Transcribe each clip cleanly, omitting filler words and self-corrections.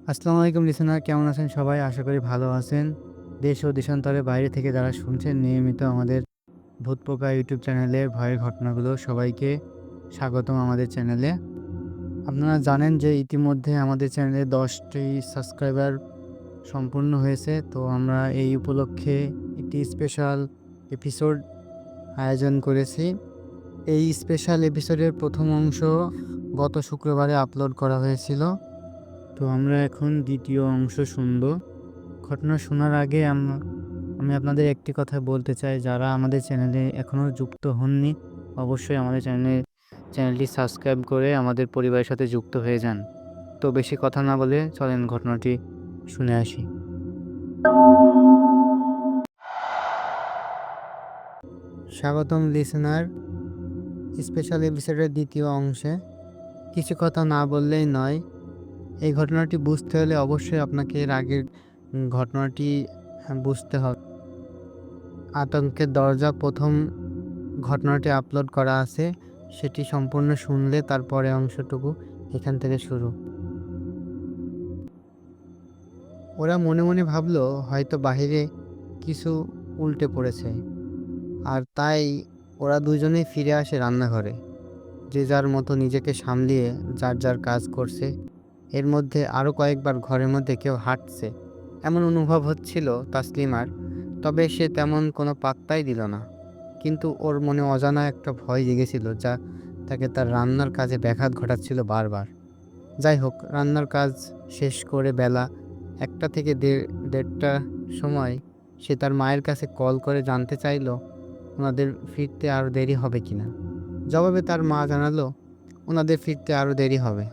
আসসালামু আলাইকুম লিসেনার, কেমন আছেন সবাই? আশা করি ভালো আছেন। দেশ ও দেশান্তরের বাইরে থেকে যারা শুনছেন নিয়মিত আমাদের ভূতপোকা ইউটিউব চ্যানেলের ভয়ের ঘটনাগুলো, সবাইকে স্বাগতম আমাদের চ্যানেলে। আপনারা জানেন যে ইতিমধ্যে আমাদের চ্যানেলে 10টি সাবস্ক্রাইবার সম্পূর্ণ হয়েছে। তো আমরা এই উপলক্ষে একটি স্পেশাল এপিসোড আয়োজন করেছি। এই স্পেশাল এপিসোডের প্রথম অংশ গত শুক্রবারে আপলোড করা হয়েছিল। তো আমরা এখন দ্বিতীয় অংশ শুনব। ঘটনা শোনার আগে আমি আপনাদের একটি কথা বলতে চাই, যারা আমাদের চ্যানেলে এখনও যুক্ত হননি অবশ্যই আমাদের চ্যানেলটি সাবস্ক্রাইব করে আমাদের পরিবারের সাথে যুক্ত হয়ে যান। তো বেশি কথা না বলে চলেন ঘটনাটি শুনে আসি। স্বাগতম লিসেনার, স্পেশাল এপিসোডের দ্বিতীয় অংশে। কিছু কথা না বললেই নয়। এই ঘটনাটি বুঝতে হলে অবশ্যই আপনাকে এর আগের ঘটনাটি বুঝতে হবে। আতঙ্কের দরজা প্রথম ঘটনাটি আপলোড করা আছে, সেটি সম্পূর্ণ শুনলে তারপরে অংশটুকু এখান থেকে শুরু। ওরা মনে মনে ভাবলো হয়তো বাহিরে কিছু উল্টে পড়েছে, আর তাই ওরা দুজনেই ফিরে আসে রান্নাঘরে। যে যার মতো নিজেকে সামলিয়ে যার যার কাজ করছে। এর মধ্যে আরও কয়েকবার ঘরের মধ্যে কেউ হাঁটছে এমন অনুভব হচ্ছিল তাসলিমার, তবে সে তেমন কোনো পাত্তাই দিল না। কিন্তু ওর মনে অজানা একটা ভয় জেগেছিল, যা তাকে তার রান্নার কাজে ব্যাঘাত ঘটাচ্ছিল বারবার। যাই হোক, রান্নার কাজ শেষ করে বেলা 1টা থেকে 1:30টার সময় সে তার মায়ের কাছে কল করে জানতে চাইল ওনাদের ফিরতে আরও দেরি হবে কিনা। জবাবে তার মা জানালো ওনাদের ফিরতে আরও দেরি হবে।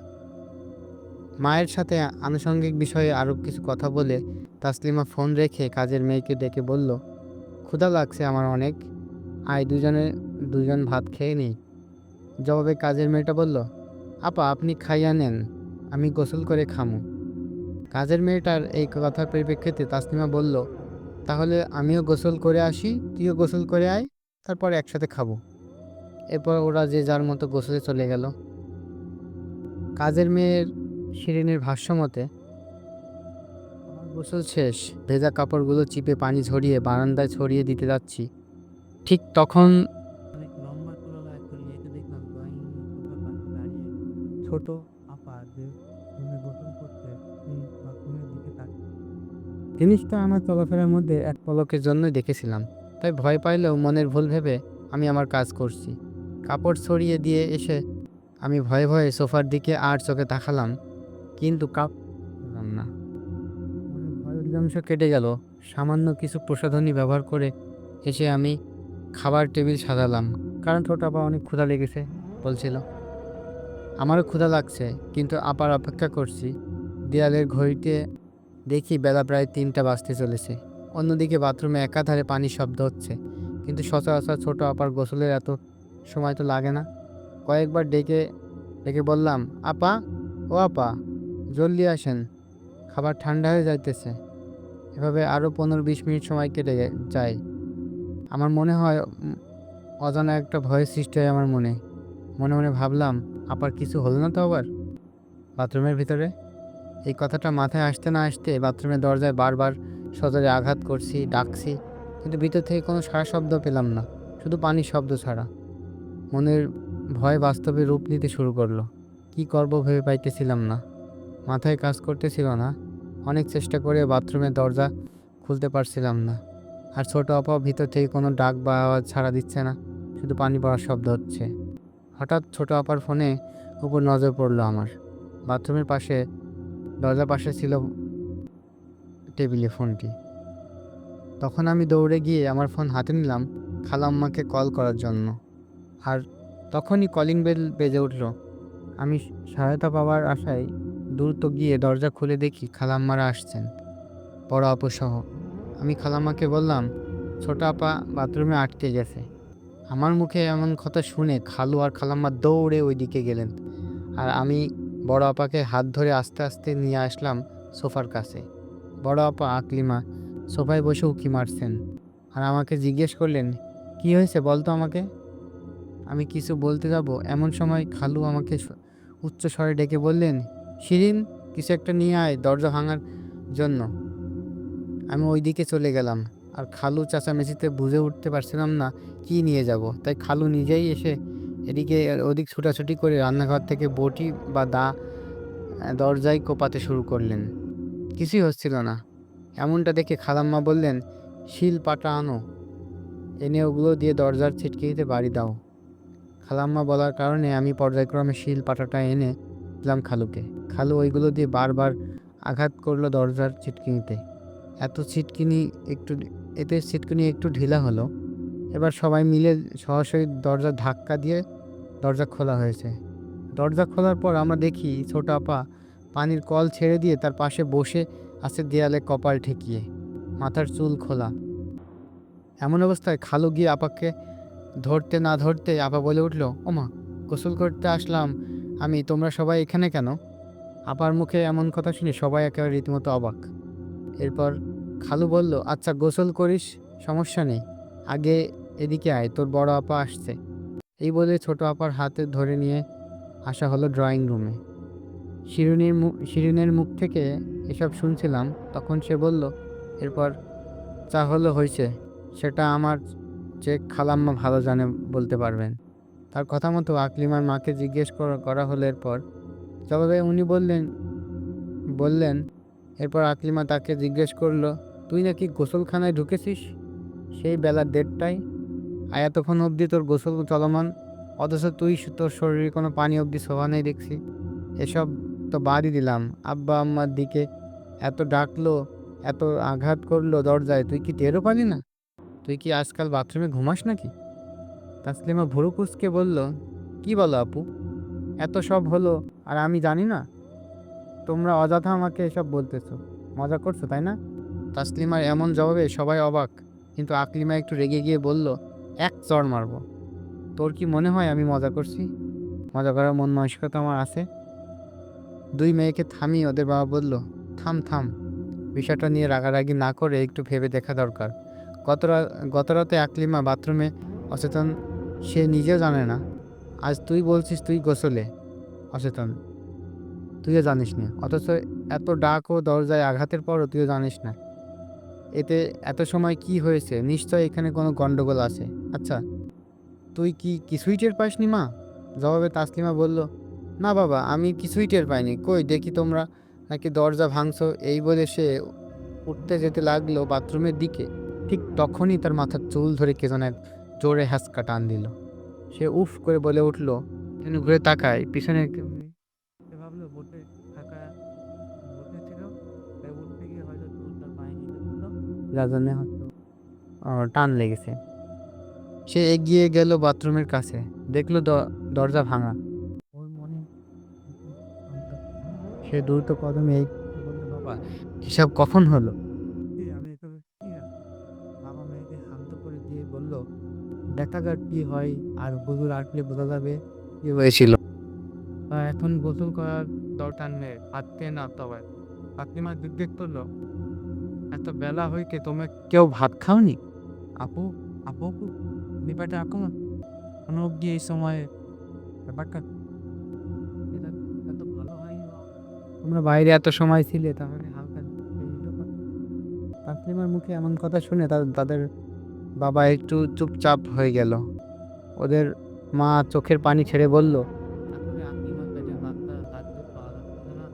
মায়ের সাথে আনুষঙ্গিক বিষয়ে আরও কিছু কথা বলে তাসলিমা ফোন রেখে কাজের মেয়েকে ডেকে বলল, ক্ষুধা লাগছে আমার অনেক, আয় দুজন ভাত খেয়ে নিই। জবাবে কাজের মেয়েটা বলল, আপা আপনি খাইয়া নেন, আমি গোসল করে খামু। কাজের মেয়েটার এই কথার পরিপ্রেক্ষিতে তাসলিমা বলল, তাহলে আমিও গোসল করে আসি, তুইও গোসল করে আয়, তারপর একসাথে খাবো। এরপর ওরা যে যার মতো গোসলে চলে গেল। কাজের মেয়ের শিরিনের ভাষ্য মতে, আমার গোসল শেষ, ভেজা কাপড়গুলো চিপে পানি ঝরিয়ে বারান্দায় ছড়িয়ে দিতে যাচ্ছি, ঠিক তখন অনেক লম্বা তোলা একটা মেয়েকে দেখলাম ড্রয়িং সোফার পাশে দাঁড়িয়ে। ছোট আপা যে রুমে গোসল করতে বাথরুমের দিকে তাকিয়ে। জিনিসটা আমার চলাফেরার মধ্যে এক পলকের জন্যই দেখেছিলাম, তাই ভয় পাইলেও মনের ভুল ভেবে আমি আমার কাজ করছি। কাপড় ছড়িয়ে দিয়ে এসে আমি ভয়ে ভয়ে সোফার দিকে আর চোখে তাকালাম, কিন্তু পেলাম না। মনের ভয় অধিকাংশ কেটে গেল। সামান্য কিছু প্রসাধনী ব্যবহার করে এসে আমি খাবার টেবিল সাজালাম, কারণ ছোট আপা অনেক ক্ষুধা লেগেছে বলছিল। আমারও ক্ষুধা লাগছে, কিন্তু আপার অপেক্ষা করছি। দেয়ালের ঘড়িতে দেখি বেলা প্রায় 3টা বাজতে চলেছে। অন্যদিকে বাথরুমে একাধারে পানির শব্দ হচ্ছে, কিন্তু সচরাচর ছোট আপার গোসলের এত সময় তো লাগে না। কয়েকবার ডেকে ডেকে বললাম, আপা, ও আপা, জলদি আসেন, খাবার ঠান্ডা হয়ে যাইতেছে। এভাবে আরও 15-20 মিনিট সময় কেটে যায়। আমার মনে হয় অজানা একটা ভয়ের সৃষ্টি হয় আমার মনে। মনে মনে ভাবলাম, আপার কিছু হলো না তো আবার বাথরুমের ভিতরে? এই কথাটা মাথায় আসতে না আসতে বাথরুমের দরজায় বারবার সজোরে আঘাত করছি, ডাকছি, কিন্তু ভিতর থেকে কোনো সাড়া শব্দ পেলাম না, শুধু পানির শব্দ ছাড়া। মনের ভয় বাস্তবে রূপ নিতে শুরু করলো। কি করব ভেবে পাইতেছিলাম না, মাথায় কাজ করতেছিল না। অনেক চেষ্টা করে বাথরুমের দরজা খুলতে পারছিলাম না। আর ছোট আপাও ভিতর থেকে কোনো ডাক বা আওয়াজ ছাড়া দিচ্ছে না, শুধু পানি পড়ার শব্দ হচ্ছে। হঠাৎ ছোট আপার ফোনে উপর নজর পড়লো আমার। বাথরুমের পাশে, দরজার পাশে ছিল টেবিলে ফোনটি। তখন আমি দৌড়ে গিয়ে আমার ফোন হাতে নিলাম খালাম্মাকে কল করার জন্য। আর তখনই কলিং বেল বেজে উঠল। আমি সহায়তা পাওয়ার আশায় দ্রুত গিয়ে দরজা খুলে দেখি খালাম্মারা আসছেন, বড় আপু সহ। আমি খালাম্মাকে বললাম, ছোট আপা বাথরুমে আটকে গেছে। আমার মুখে এমন কথা শুনে খালু আর খালাম্মা দৌড়ে ওই দিকে গেলেন, আর আমি বড় আপাকে হাত ধরে আস্তে আস্তে নিয়ে আসলাম সোফার কাছে। বড় আপা আকলিমা সোফায় বসে উঁকি মারছেন, আর আমাকে জিজ্ঞেস করলেন, কি হয়েছে বলতো আমাকে। আমি কিছু বলতে যাব এমন সময় খালু আমাকে উচ্চ স্বরে ডেকে বললেন, শিরিন, কিছু একটা নিয়ে আয় দরজা ভাঙার জন্য। আমি ওইদিকে চলে গেলাম, আর খালু চেঁচামেচিতে বুঝে উঠতে পারছিলাম না কি নিয়ে যাব। তাই খালু নিজেই এসে এদিকে আর ওদিক ছুটাছুটি করে রান্নাঘর থেকে বটি বা দা দরজায় কোপাতে শুরু করলেন। কিছুই হচ্ছিল না। এমনটা দেখে খালাম্মা বললেন, শিল পাটা আনো, এনে ওগুলো দিয়ে দরজার ছিটকিনিতে বাড়ি দাও। খালাম্মা বলার কারণে আমি পর্যায়ক্রমে শিল পাটাটা এনে দিলাম খালুকে। খালু ওইগুলো দিয়ে বারবার আঘাত করলো দরজার ছিটকিনিতে। এত ছিটকিনি একটু এতে ছিটকিনি একটু ঢিলা হলো। এবার সবাই মিলে সরাসরি দরজা ধাক্কা দিয়ে দরজা খোলা হয়েছে। দরজা খোলার পর আমরা দেখি ছোট আপা পানির কল ছেড়ে দিয়ে তার পাশে বসে আছে দেয়ালে কপাল ঠেকিয়ে, মাথার চুল খোলা। এমন অবস্থায় খালু গিয়ে আপাকে ধরতে না ধরতে আপা বলে উঠল, ওমা, গোসল করতে আসলাম আমি, তোমরা সবাই এখানে কেন? আপার মুখে এমন কথা শুনে সবাই একেবারে রীতিমতো অবাক। এরপর খালু বলল, আচ্ছা গোসল করিস, সমস্যা নেই, আগে এদিকে আয়, তোর বড় আপা আসছে। এই বলে ছোট আপার হাতে ধরে নিয়ে আসা হলো ড্রয়িং রুমে। শিরিনের মুখ থেকে এসব শুনছিলাম, তখন সে বলল, এরপর চা হলো হয়েছে, সেটা আমার যে খালাম্মা ভালো জানে, বলতে পারবেন। তার কথা মতো আকলিমার মাকে জিজ্ঞেস করা হলো। এরপর জবাবে উনি বললেন এরপর আকলিমা তাকে জিজ্ঞেস করলো, তুই নাকি গোসলখানায় ঢুকেছিস সেই বেলা 1:30টায়, আর এতক্ষণ অবধি তোর গোসল চলমান, অথচ তুই তোর শরীরে কোনো পানি অবধি ছোঁয়া নেই দেখছি। এসব তো বাদই দিলাম, আব্বা আম্মার দিকে এত ডাকলো, এত আঘাত করলো দরজায়, তুই কি টেরও পালি না? তুই কি আজকাল বাথরুমে ঘুমাস নাকি? তাসলিমা ভুরু কুঁচকে বলল, কি বলো আপু, এত সব হলো আর আমি জানি না? তোমরা অযথা আমাকে এসব বলতেছো, মজা করছো তাই না? তাসলিমার এমন জবাবে সবাই অবাক, কিন্তু আকলিমা একটু রেগে গিয়ে বলল, এক চড় মারবো। তোর কি মনে হয় আমি মজা করছি? মজা করার মন মানসিকতা আমার আছে? দুই মেয়েকে থামিয়ে ওদের বাবা বলল, থাম থাম, বিষয়টা নিয়ে রাগারাগি না করে একটু ভেবে দেখা দরকার। গতরাতে আকলিমা বাথরুমে অচেতন, সে নিজেও জানে না। আজ তুই বলছিস তুই গোসলে অচেতন, তুইও জানিস না, অথচ এত ডাক ও দরজায় আঘাতের পরও তুইও জানিস না এতে এত সময় কি হয়েছে। নিশ্চয় এখানে কোনো গন্ডগোল আছে। আচ্ছা, তুই কি কিছুই টের পাসনি মা? জবাবে তাসলিমা বলল, না বাবা, আমি কিছুই টের পাইনি, কই দেখি তোমরা নাকি দরজা ভাঙছো। এই বলে সে উঠতে যেতে লাগলো বাথরুমের দিকে। ঠিক তখনই তার মাথার চুল ধরে কে যেন এক জোরে হ্যাঁচকা টান দিল। সে উফ করে বলে উঠল। তিনি ঘুরে তাকায়, পিছনে কেউ নেই। সে ভাবলো বসে থাকা বসেছিল, তাই উঠতে গিয়ে হয়তো চুল তার পায়ে নিতে ছিল, যার জন্য হয়তো টান লেগেছে। সে এগিয়ে গেল বাথরুমের কাছে, দেখলো দরজা ভাঙা। ওর মনে একটু সন্দেহ। সে দ্রুত কদমে এগিয়ে বলল, বাবা, এসব কখন হলো? আমি এসবে কি না? বাবা মেয়েকে শান্ত করে দিয়ে বলল, দেখা যাক কি হয়, আর হুজুর আসলে বোঝা যাবে কি হয়েছিল। এখন গোসল করার দরকার নেই, হাত না তবে। ফাতিমা জিজ্ঞেস করলো, এত বেলা হইতে তোমরা কেউ ভাত খাওনি? আপু আপু আপু, ব্যাপারটা এখন কোনো অব্দি এই সময় ব্যাপারটা এটা এত ভালো হয়নি বা। তোমরা বাইরে এত সময় ছিলে, তাহলে হালকা তাসলিমার মুখে এমন কথা শুনে তাদের বাবা একটু চুপচাপ হয়ে গেল। ওদের মা চোখের পানি ছেড়ে বলল, আসলে আকলিমার পেটে বাচ্চা হাঁটতে পাওয়া যাচ্ছে না,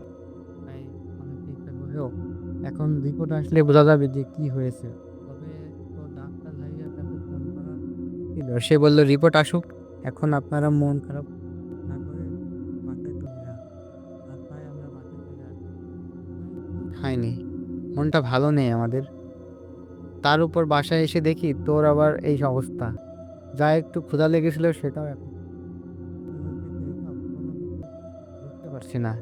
তাই অনেক চেষ্টা করেও এখন রিপোর্ট আসলে বোঝা যাবে যে কি হয়েছে। তবে তো ডাক্তার ভাইয়ার কাছে ফোন করা ছিল। সে বলল, রিপোর্ট আসুক, এখন আপনারা মন খারাপ না করে বাসায় চলে যান। আর তাই আমরা বাসায় চলে আসি। খাইনি, মনটা ভালো নেই আমাদের। তার উপর বাসায় এসে দেখি তোর আবার এই অবস্থা। যা একটু ক্ষুধা লেগেছিল সেটাও এখন বুঝতে পারছি না।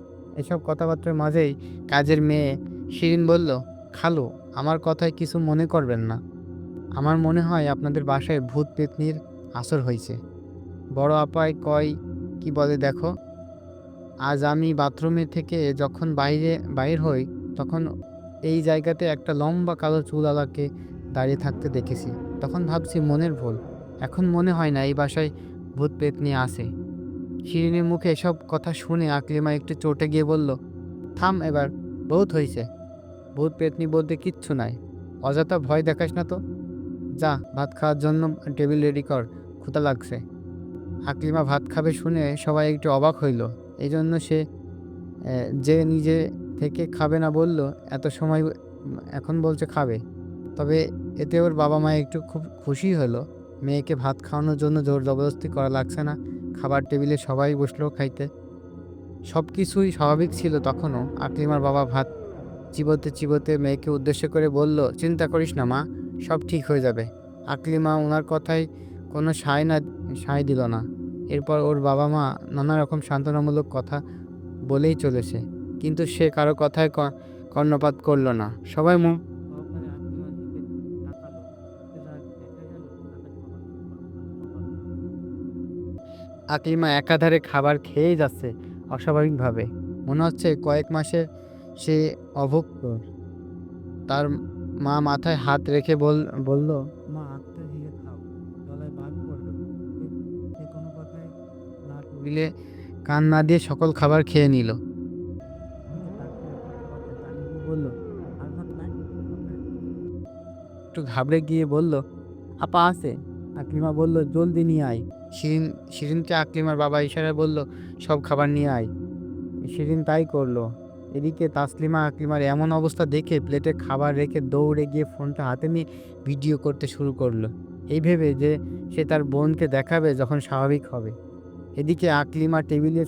এসব কথাবার্তার মাঝেই কাজের মেয়ে শিরিন বলল, খালু, আমার কথায় কিছু মনে করবেন না, আমার মনে হয় আপনাদের বাসায় ভূত পেতনির আসর হয়েছে। বড় আপায় কয় কি বলে দেখো। আজ আমি বাথরুমে থেকে যখন বাইর হই, তখন এই জায়গাতে একটা লম্বা কালো চুলওয়ালাকে দাঁড়িয়ে থাকতে দেখেছি। তখন ভাবছি মনের ভুল, এখন মনে হয় না এই বাসায় ভূত পেতনি আছে। শিরিনের মুখে এসব কথা শুনে আকলিমা একটু চটে গিয়ে বলল, থাম এবার, বহুত হইছে। ভূত পেতনি বলতে কিচ্ছু নাই। অযথা ভয় দেখাস না তো। যা ভাত খাওয়ার জন্য টেবিল রেডি কর, ক্ষুধা লাগছে। আকলিমা ভাত খাবে শুনে সবাই একটু অবাক হইল। এই জন্য সে যে নিজে থেকে খাবে না বলল, এত সময় এখন বলছে খাবে। তবে এতে ওর বাবা মা একটু খুব খুশি হলো। মেয়েকে ভাত খাওয়ানোর জন্য জোর জবরদস্তি করা লাগছে না। খাবার টেবিলে সবাই বসলো খাইতে। সব কিছুই স্বাভাবিক ছিল তখনও। আকলিমার বাবা ভাত চিবোতে চিবোতে মেয়েকে উদ্দেশ্য করে বলল, চিন্তা করিস না মা, সব ঠিক হয়ে যাবে। আকলিমা ওনার কথায় কোনো সায় দিল না। এরপর ওর বাবা মা নানা রকম সান্ত্বনামূলক কথা বলেই চলেছে, কিন্তু সে কারো কথায় কর্ণপাত করল না। সবাই মুখ সহকারে আকলিমার দিকে তাকালো। দেখা গেল আকলিমা একাধারে খাবার খেয়েই যাচ্ছে অস্বাভাবিকভাবে। মনে হচ্ছে কয়েক মাসের সে অভুক্ত। তার মা মাথায় হাত রেখে বলল, মা আস্তে ধীরে খাও, গলায় বাদ পড়বে। সে কোনো কথায় না টেবিলে কান না দিয়ে সকল খাবার খেয়ে নিল। বলল, আর ভাত নাই? একটু ঘাবড়ে গিয়ে বলল, আপা আছে। আকলিমা বলল, জলদি নিয়ে আয়। শিরিনকে আকলিমার বাবা ইশারায় বলল, সব খাবার নিয়ে আয়। শিরিন তাই করলো। এদিকে তাসলিমা আকলিমার এমন অবস্থা দেখে প্লেটে খাবার রেখে দৌড়ে গিয়ে ফোনটা হাতে নিয়ে ভিডিও করতে শুরু করলো, এই ভেবে যে সে তার বোনকে দেখাবে যখন স্বাভাবিক হবে। এদিকে আকলিমা টেবিলে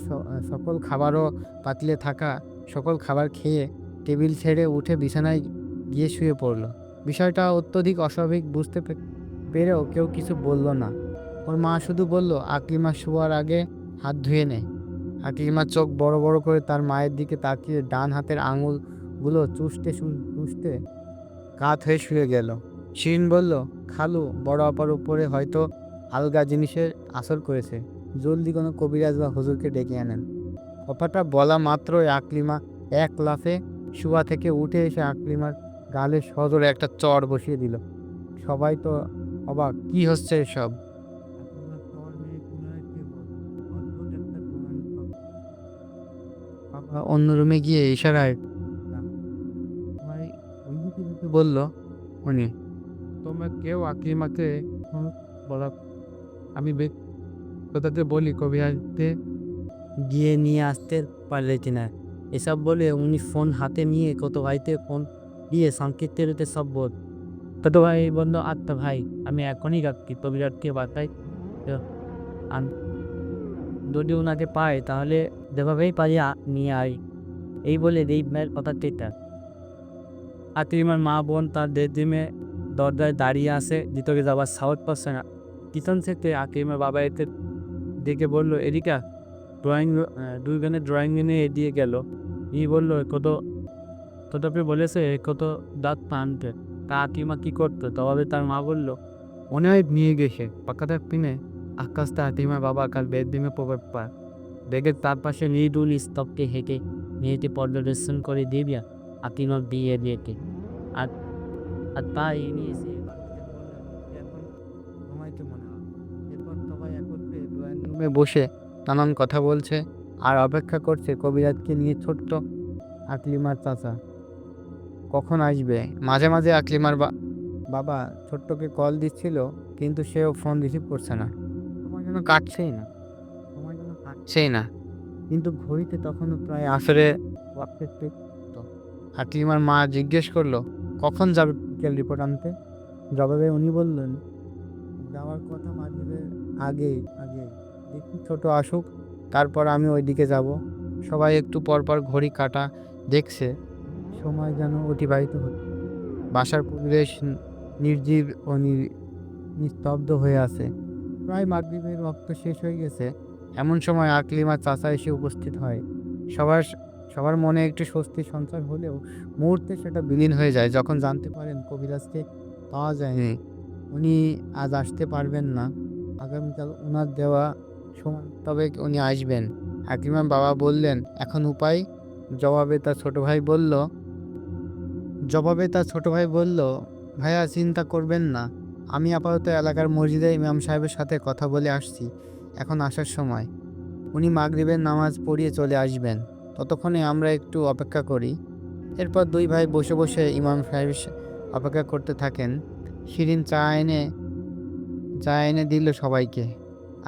সকল খাবারও পাতিলে থাকা সকল খাবার খেয়ে টেবিল ছেড়ে উঠে বিছানায় গিয়ে শুয়ে পড়ল। বিষয়টা অত্যধিক অস্বাভাবিক বুঝতে পেরেও কেউ কিছু বলল না। ওর মা শুধু বলল, আকলিমা শোয়ার আগে হাত ধুয়ে নে। আকলিমা চোখ বড় বড় করে তার মায়ের দিকে তাকিয়ে ডান হাতের আঙুলগুলো চুষতে কাত হয়ে শুয়ে গেল। শিরিন বলল, খালু, বড় আপার উপরে হয়তো আলগা জিনিসের আসর করেছে, জলদি কোনো কবিরাজ বা হুজুরকে ডেকে আনেন। কথাটা বলা মাত্রই আকলিমা এক লাফে শোয়া থেকে উঠে এসে আকলিমার গালে সজোরে একটা চড় বসিয়ে দিল। সবাই তো অবাক, কি হচ্ছে এসব? বাবা অন্য রুমে গিয়ে ইশারায় বলল, উনি, তোমরা কেউ আকলিমাকে বলা, আমি ব্যক্তিগতভাবে বলি কবিরাজকে গিয়ে নিয়ে আসতে পারলে কিনা। এসব বলে উনি ফোন হাতে নিয়ে কত ভাইতে ফোন দিয়ে সংকেত তেরোতে সব বোধ। কত ভাই বন্ধ, আত্মা ভাই, আমি এখনই যাচ্ছি কবিরাজকে বার্তায় যদি ওনাকে পাই তাহলে যেভাবেই পারি নিয়ে আই। এই বলে দেব ভাইয়ের কথা তেটা আকলিমার মা বোন তার বেডরুমে দরজায় দাঁড়িয়ে আসে, ভিতরে যাবার সাহস পাচ্ছে না। কিচেন থেকে আকলিমার বাবা এতে ডেকে বলল, এদিকা দুইজনের ড্রয়িং রুমে এগিয়ে গেল। বলল, কত বলেছে কত দাঁত আনতে। তা আকলিমা কি করতো? তবে তার মা বলল, মনে হয় নিয়ে গেছে। পাকাটা পিনে আকাশটা আকলিমার বাবা কাল বেডরুমে প্রবেশ পায়। বেগের তার পাশে মৃদুল স্তব্ধে হেঁটে মেয়েটি পর্যবেক্ষণ করে দিব্যা আকলিমার বিয়ে দিয়েছে। আর আর তাই নিয়ে এসে এখন ঘুমাইতে মনে হয়। এরপর সবাই একত্রে ড্রয়িং রুমে বসে নানান কথা বলছে আর অপেক্ষা করছে কবিরাজকে নিয়ে ছোট্ট আকলিমার চাচা কখন আসবে। মাঝে মাঝে আকলিমার বাবা ছোট্টকে কল দিচ্ছিল, কিন্তু সেও ফোন রিসিভ করছে না। সময় যেন কাটছেই না। কিন্তু ঘড়িতে তখনও প্রায় আসরে আকলিমার মা জিজ্ঞেস করলো, কখন যাবে বিকেল রিপোর্ট আনতে? জবাবে উনি বললেন, যাওয়ার কথা মাগরিবের আগে আগে দেখি ছোট আসুক, তারপর আমি ওইদিকে যাব। সবাই একটু পর পর ঘড়ি কাটা দেখছে, সময় যেন অতিবাহিত হচ্ছে। বাসার পরিবেশ নির্জীব ও নিস্তব্ধ হয়ে আছে। প্রায় মাগরিবের রক্ত শেষ হয়ে গেছে। এমন সময় আকলিমার চাচা এসে উপস্থিত হয়। সবার সবার মনে একটু স্বস্তির সঞ্চার হলেও মুহূর্তে সেটা বিলীন হয়ে যায় যখন জানতে পারেন কবিরাজকে পাওয়া যায়নি। উনি আজ আসতে পারবেন না। আগামীকাল ওনার দেওয়া সময় তবে উনি আসবেন। আকলিমার বাবা বললেন, এখন উপায়? জবাবে তার ছোট ভাই বলল ভাইয়া চিন্তা করবেন না, আমি আপাতত এলাকার মসজিদে ইমাম সাহেবের সাথে কথা বলে আসছি। এখন আসার সময়। উনি মাগরিবের নামাজ পড়িয়ে চলে আসবেন। ততক্ষণে আমরা একটু অপেক্ষা করি। এরপর দুই ভাই বসে বসে ইমাম সাহেব অপেক্ষা করতে থাকেন। শিরিন চা এনে দিল সবাইকে।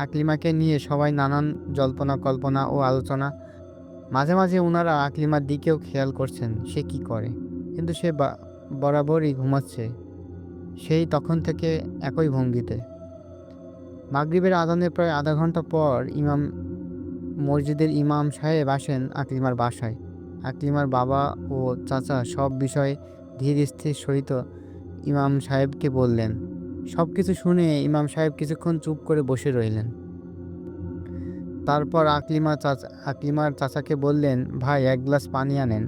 আকলিমাকে নিয়ে সবাই নানান জল্পনা কল্পনা ও আলোচনা। মাঝে মাঝে ওনারা আকলিমার দিকেও খেয়াল করছেন সে কি করে, কিন্তু সে বরাবরই ঘুমাচ্ছে, সেই তখন থেকে একই ভঙ্গিতে। মাগরিবের আজানের প্রায় আধা ঘন্টা পর মসজিদের ইমাম সাহেব আসেন আকলিমার বাসায়। আকলিমার বাবা ও চাচা সব বিষয়ে ধীর স্থির সহিত ইমাম সাহেবকে বললেন। সব কিছু শুনে ইমাম সাহেব কিছুক্ষণ চুপ করে বসে রইলেন। তারপর আকলিমার চাচাকে বললেন, ভাই, এক গ্লাস পানি আনেন,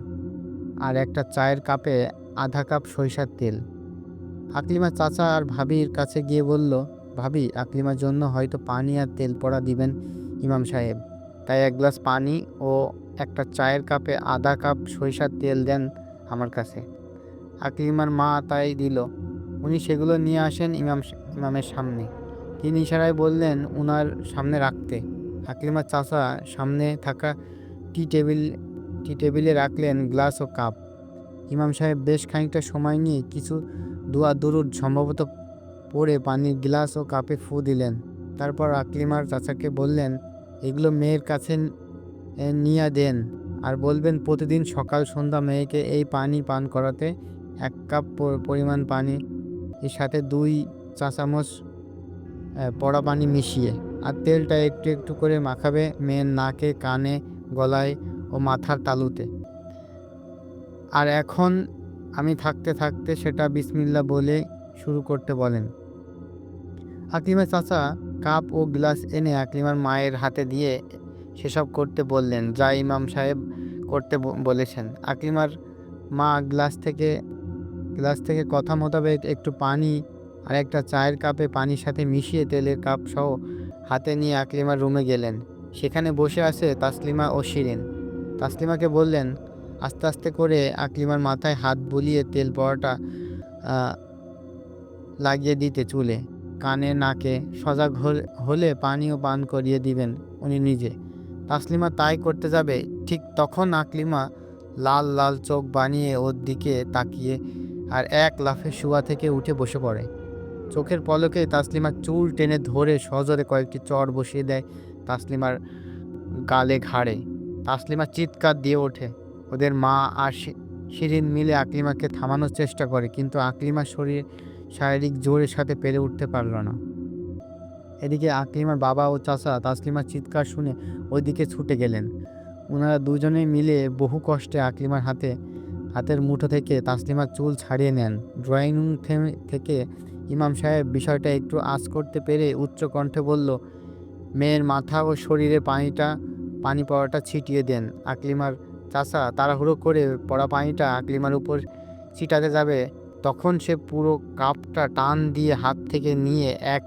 আর একটা চায়ের কাপে আধা কাপ সরিষার তেল। আকলিমার চাচা আর ভাবির কাছে গিয়ে বলল, ভাবি, আকলিমার জন্য হয়তো পানি আর তেল পড়া দিবেন ইমাম সাহেব, তাই এক গ্লাস পানি ও একটা চায়ের কাপে আধা কাপ সরিষার তেল দেন আমার কাছে। আকলিমার মা তাই দিল। উনি সেগুলো নিয়ে আসেন ইমামের সামনে। তিনি ইশারায় বললেন উনার সামনে রাখতে। আকলিমার চাচা সামনে থাকা টি টেবিলে রাখলেন গ্লাস ও কাপ। ইমাম সাহেব বেশ খানিকটা সময় নিয়ে কিছু দোয়া দুরূদ সম্ভবত পড়ে পানির গ্লাস ও কাপে ফু দিলেন। তারপর আকলিমার চাচাকে বললেন, এগুলো মেয়ের কাছে নিয়ে দেন, আর বলবেন প্রতিদিন সকাল সন্ধ্যা মেয়েকে এই পানি পান করাতে। এক কাপ পরিমাণ পানি এর সাথে 2 চা চামচ পড়া পানি মিশিয়ে, আর তেলটা একটু একটু করে মাখাবে মেয়ের নাকে, কানে, গলায় ও মাথার তালুতে। আর এখন আমি থাকতে থাকতে সেটা বিসমিল্লাহ বলে শুরু করতে বলেন। আকলিমার চাচা কাপ ও গ্লাস এনে আকলিমার মায়ের হাতে দিয়ে সেসব করতে বললেন যা ইমাম সাহেব করতে বলেছেন। আকলিমার মা গ্লাস থেকে কথা মোতাবেক একটু পানি আর একটা চায়ের কাপে পানির সাথে মিশিয়ে তেলের কাপ সহ হাতে নিয়ে আকলিমার রুমে গেলেন। সেখানে বসে আছে তাসলিমা ও শিরিন। তাসলিমাকে বললেন আস্তে আস্তে করে আকলিমার মাথায় হাত বুলিয়ে তেল পড়াটা লাগিয়ে দিতে, চুলে, কানে, নাকে। সজাগ হলে পানিও পান করিয়ে দিবেন উনি নিজে। তাসলিমা তাই করতে যাবে, ঠিক তখন আকলিমা লাল লাল চোখ বানিয়ে ওর দিকে তাকিয়ে আর এক লাফে শোয়া থেকে উঠে বসে পড়ে। চোখের পলকে তাসলিমার চুল টেনে ধরে সজোরে কয়েকটি চড় বসিয়ে দেয় তাসলিমার গালে, ঘাড়ে। তাসলিমা চিৎকার দিয়ে ওঠে। ওদের মা আর শিরিন মিলে আকলিমাকে থামানোর চেষ্টা করে, কিন্তু আকলিমার শারীরিক জোরের সাথে পেরে উঠতে পারল না। এদিকে আকলিমার বাবা ও চাচা তাসলিমার চিৎকার শুনে ওইদিকে ছুটে গেলেন। ওনারা দুজনেই মিলে বহু কষ্টে আকলিমার হাতের মুঠো থেকে তাসলিমার চুল ছাড়িয়ে নেন। ড্রয়িং রুম থেকে ইমাম সাহেব বিষয়টা একটু আঁচ করতে পেরে উচ্চ কণ্ঠে বলল, মেয়ের মাথা ও শরীরে পানি পড়াটা ছিটিয়ে দেন। আকলিমার চাচা তাড়াহুড়ো করে পড়া পানিটা আকলিমার উপর ছিটাতে যাবে, তখন সে পুরো কাপটা টান দিয়ে হাত থেকে নিয়ে এক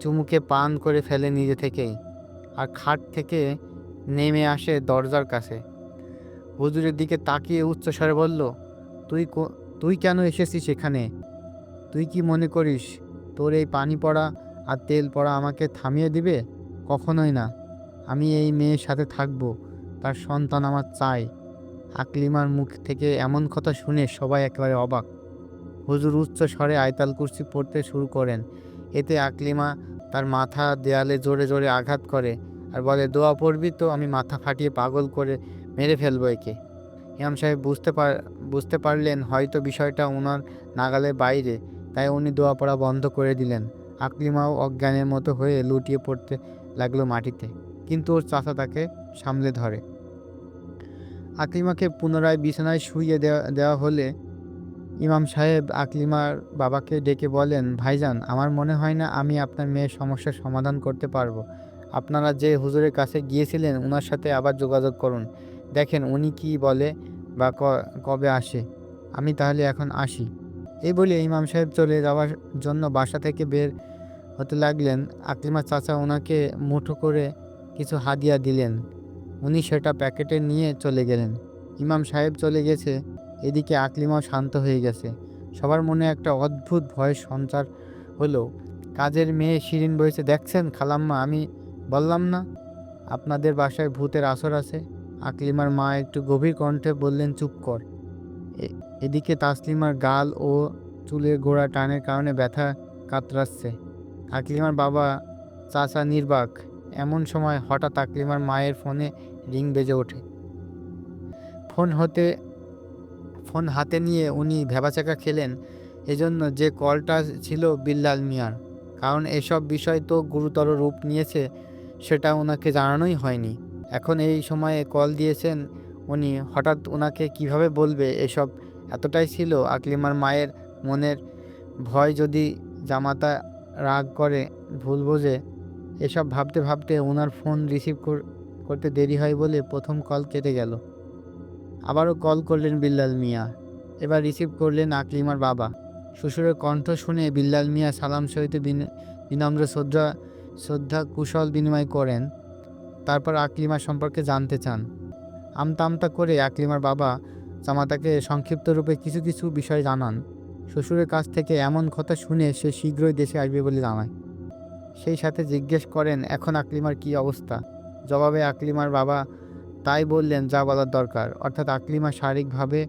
চুমুকে পান করে ফেলে নিজে থেকেই, আর খাট থেকে নেমে আসে দরজার কাছে। হুজুরের দিকে তাকিয়ে উচ্চস্বরে বলল, তুই কেন এসেছিস এখানে? তুই কি মনে করিস তোর এই পানি পড়া আর তেল পড়া আমাকে থামিয়ে দিবে? কখনোই না। আমি এই মেয়ের সাথে থাকবো, তার সন্তান আমার চাই। আকলিমার মুখ থেকে এমন কথা শুনে সবাই একেবারে অবাক। হুজুর উচ্চ স্বরে আয়তাল কুরসি পড়তে শুরু করেন। এতে আকলিমা তার মাথা দেয়ালে জোরে জোরে আঘাত করে আর বলে, দোয়া পড়বি তো আমি মাথা ফাটিয়ে পাগল করে মেরে ফেলবো একে। ইমাম সাহেব বুঝতে পারলেন হয়তো বিষয়টা ওনার নাগালের বাইরে, তাই উনি দোয়া পড়া বন্ধ করে দিলেন। আকলিমাও অজ্ঞানের মতো হয়ে লুটিয়ে পড়তে লাগলো মাটিতে, কিন্তু ওর চাচা তাকে সামলে ধরে। আকলিমাকে পুনরায় বিছানায় শুইয়ে দেওয়া হলে ইমাম সাহেব আকলিমার বাবাকে ডেকে বলেন, ভাইজান, আমার মনে হয় না আমি আপনার মেয়ের সমস্যার সমাধান করতে পারবো। আপনারা যে হুজুরের কাছে গিয়েছিলেন ওনার সাথে আবার যোগাযোগ করুন, দেখেন উনি কি বলে বা কবে আসে। আমি তাহলে এখন আসি। এই বলে ইমাম সাহেব চলে যাওয়ার জন্য বাসা থেকে বের হতে লাগলেন। আকলিমার চাচা ওনাকে মুঠো করে কিছু হাদিয়া দিলেন। উনি সেটা প্যাকেটে নিয়ে চলে গেলেন। ইমাম সাহেব চলে গেছে, এদিকে আকলিমাও শান্ত হয়ে গেছে। সবার মনে একটা অদ্ভুত ভয়ের সঞ্চার হলো। কাজের মেয়ে শিরিন বলেছে, দেখছেন খালাম্মা, আমি বললাম না আপনাদের বাসায় ভূতের আসর আছে। আকলিমার মা একটু গভীর কণ্ঠে বললেন, চুপ কর। এদিকে তাসলিমার গাল ও চুলের গোড়া টানের কারণে ব্যথা কাতরাচ্ছে। আকলিমার বাবা চাচা নির্বাক। এমন সময় হঠাৎ আকলিমার মায়ের ফোনে রিং বেজে ওঠে। ফোন হাতে নিয়ে উনি ভ্যাবাচ্যাকা খেলেন, এজন্য যে কলটা ছিল বিল্লাল মিয়ার। কারণ এসব বিষয় তো গুরুতর রূপ নিয়েছে, সেটা ওনাকে জানানোই হয়নি। এখন এই সময়ে কল দিয়েছেন উনি, হঠাৎ ওনাকে কিভাবে বলবে এসব এতটাই ছিল আকলিমার মায়ের মনের ভয়, যদি জামাতা রাগ করে, ভুল বোঝে। এসব ভাবতে ভাবতে ওনার ফোন রিসিভ করতে দেরি হয় বলে প্রথম কল কেটে গেল। আবারও কল করলেন বিল্লাল মিয়া। এবার রিসিভ করলেন আকলিমার বাবা। শ্বশুরের কণ্ঠ শুনে বিল্লাল মিয়া সালাম সহিত বিনম্র শ্রদ্ধা কুশল বিনিময় করেন। তারপর আকলিমা সম্পর্কে জানতে চান। আমতা আমতা করে আকলিমার বাবা জামাতাকে সংক্ষিপ্ত রূপে কিছু কিছু বিষয় জানান। শ্বশুরের কাছ থেকে এমন কথা শুনে সে শীঘ্রই দেশে আসবে বলে জানায়। সেই সাথে জিজ্ঞেস করেন এখন আকলিমার কী অবস্থা। জবাবে আকলিমার বাবা তাই বললেন যা বলার দরকার, অর্থাৎ আকলিমা শারীরিকভাবে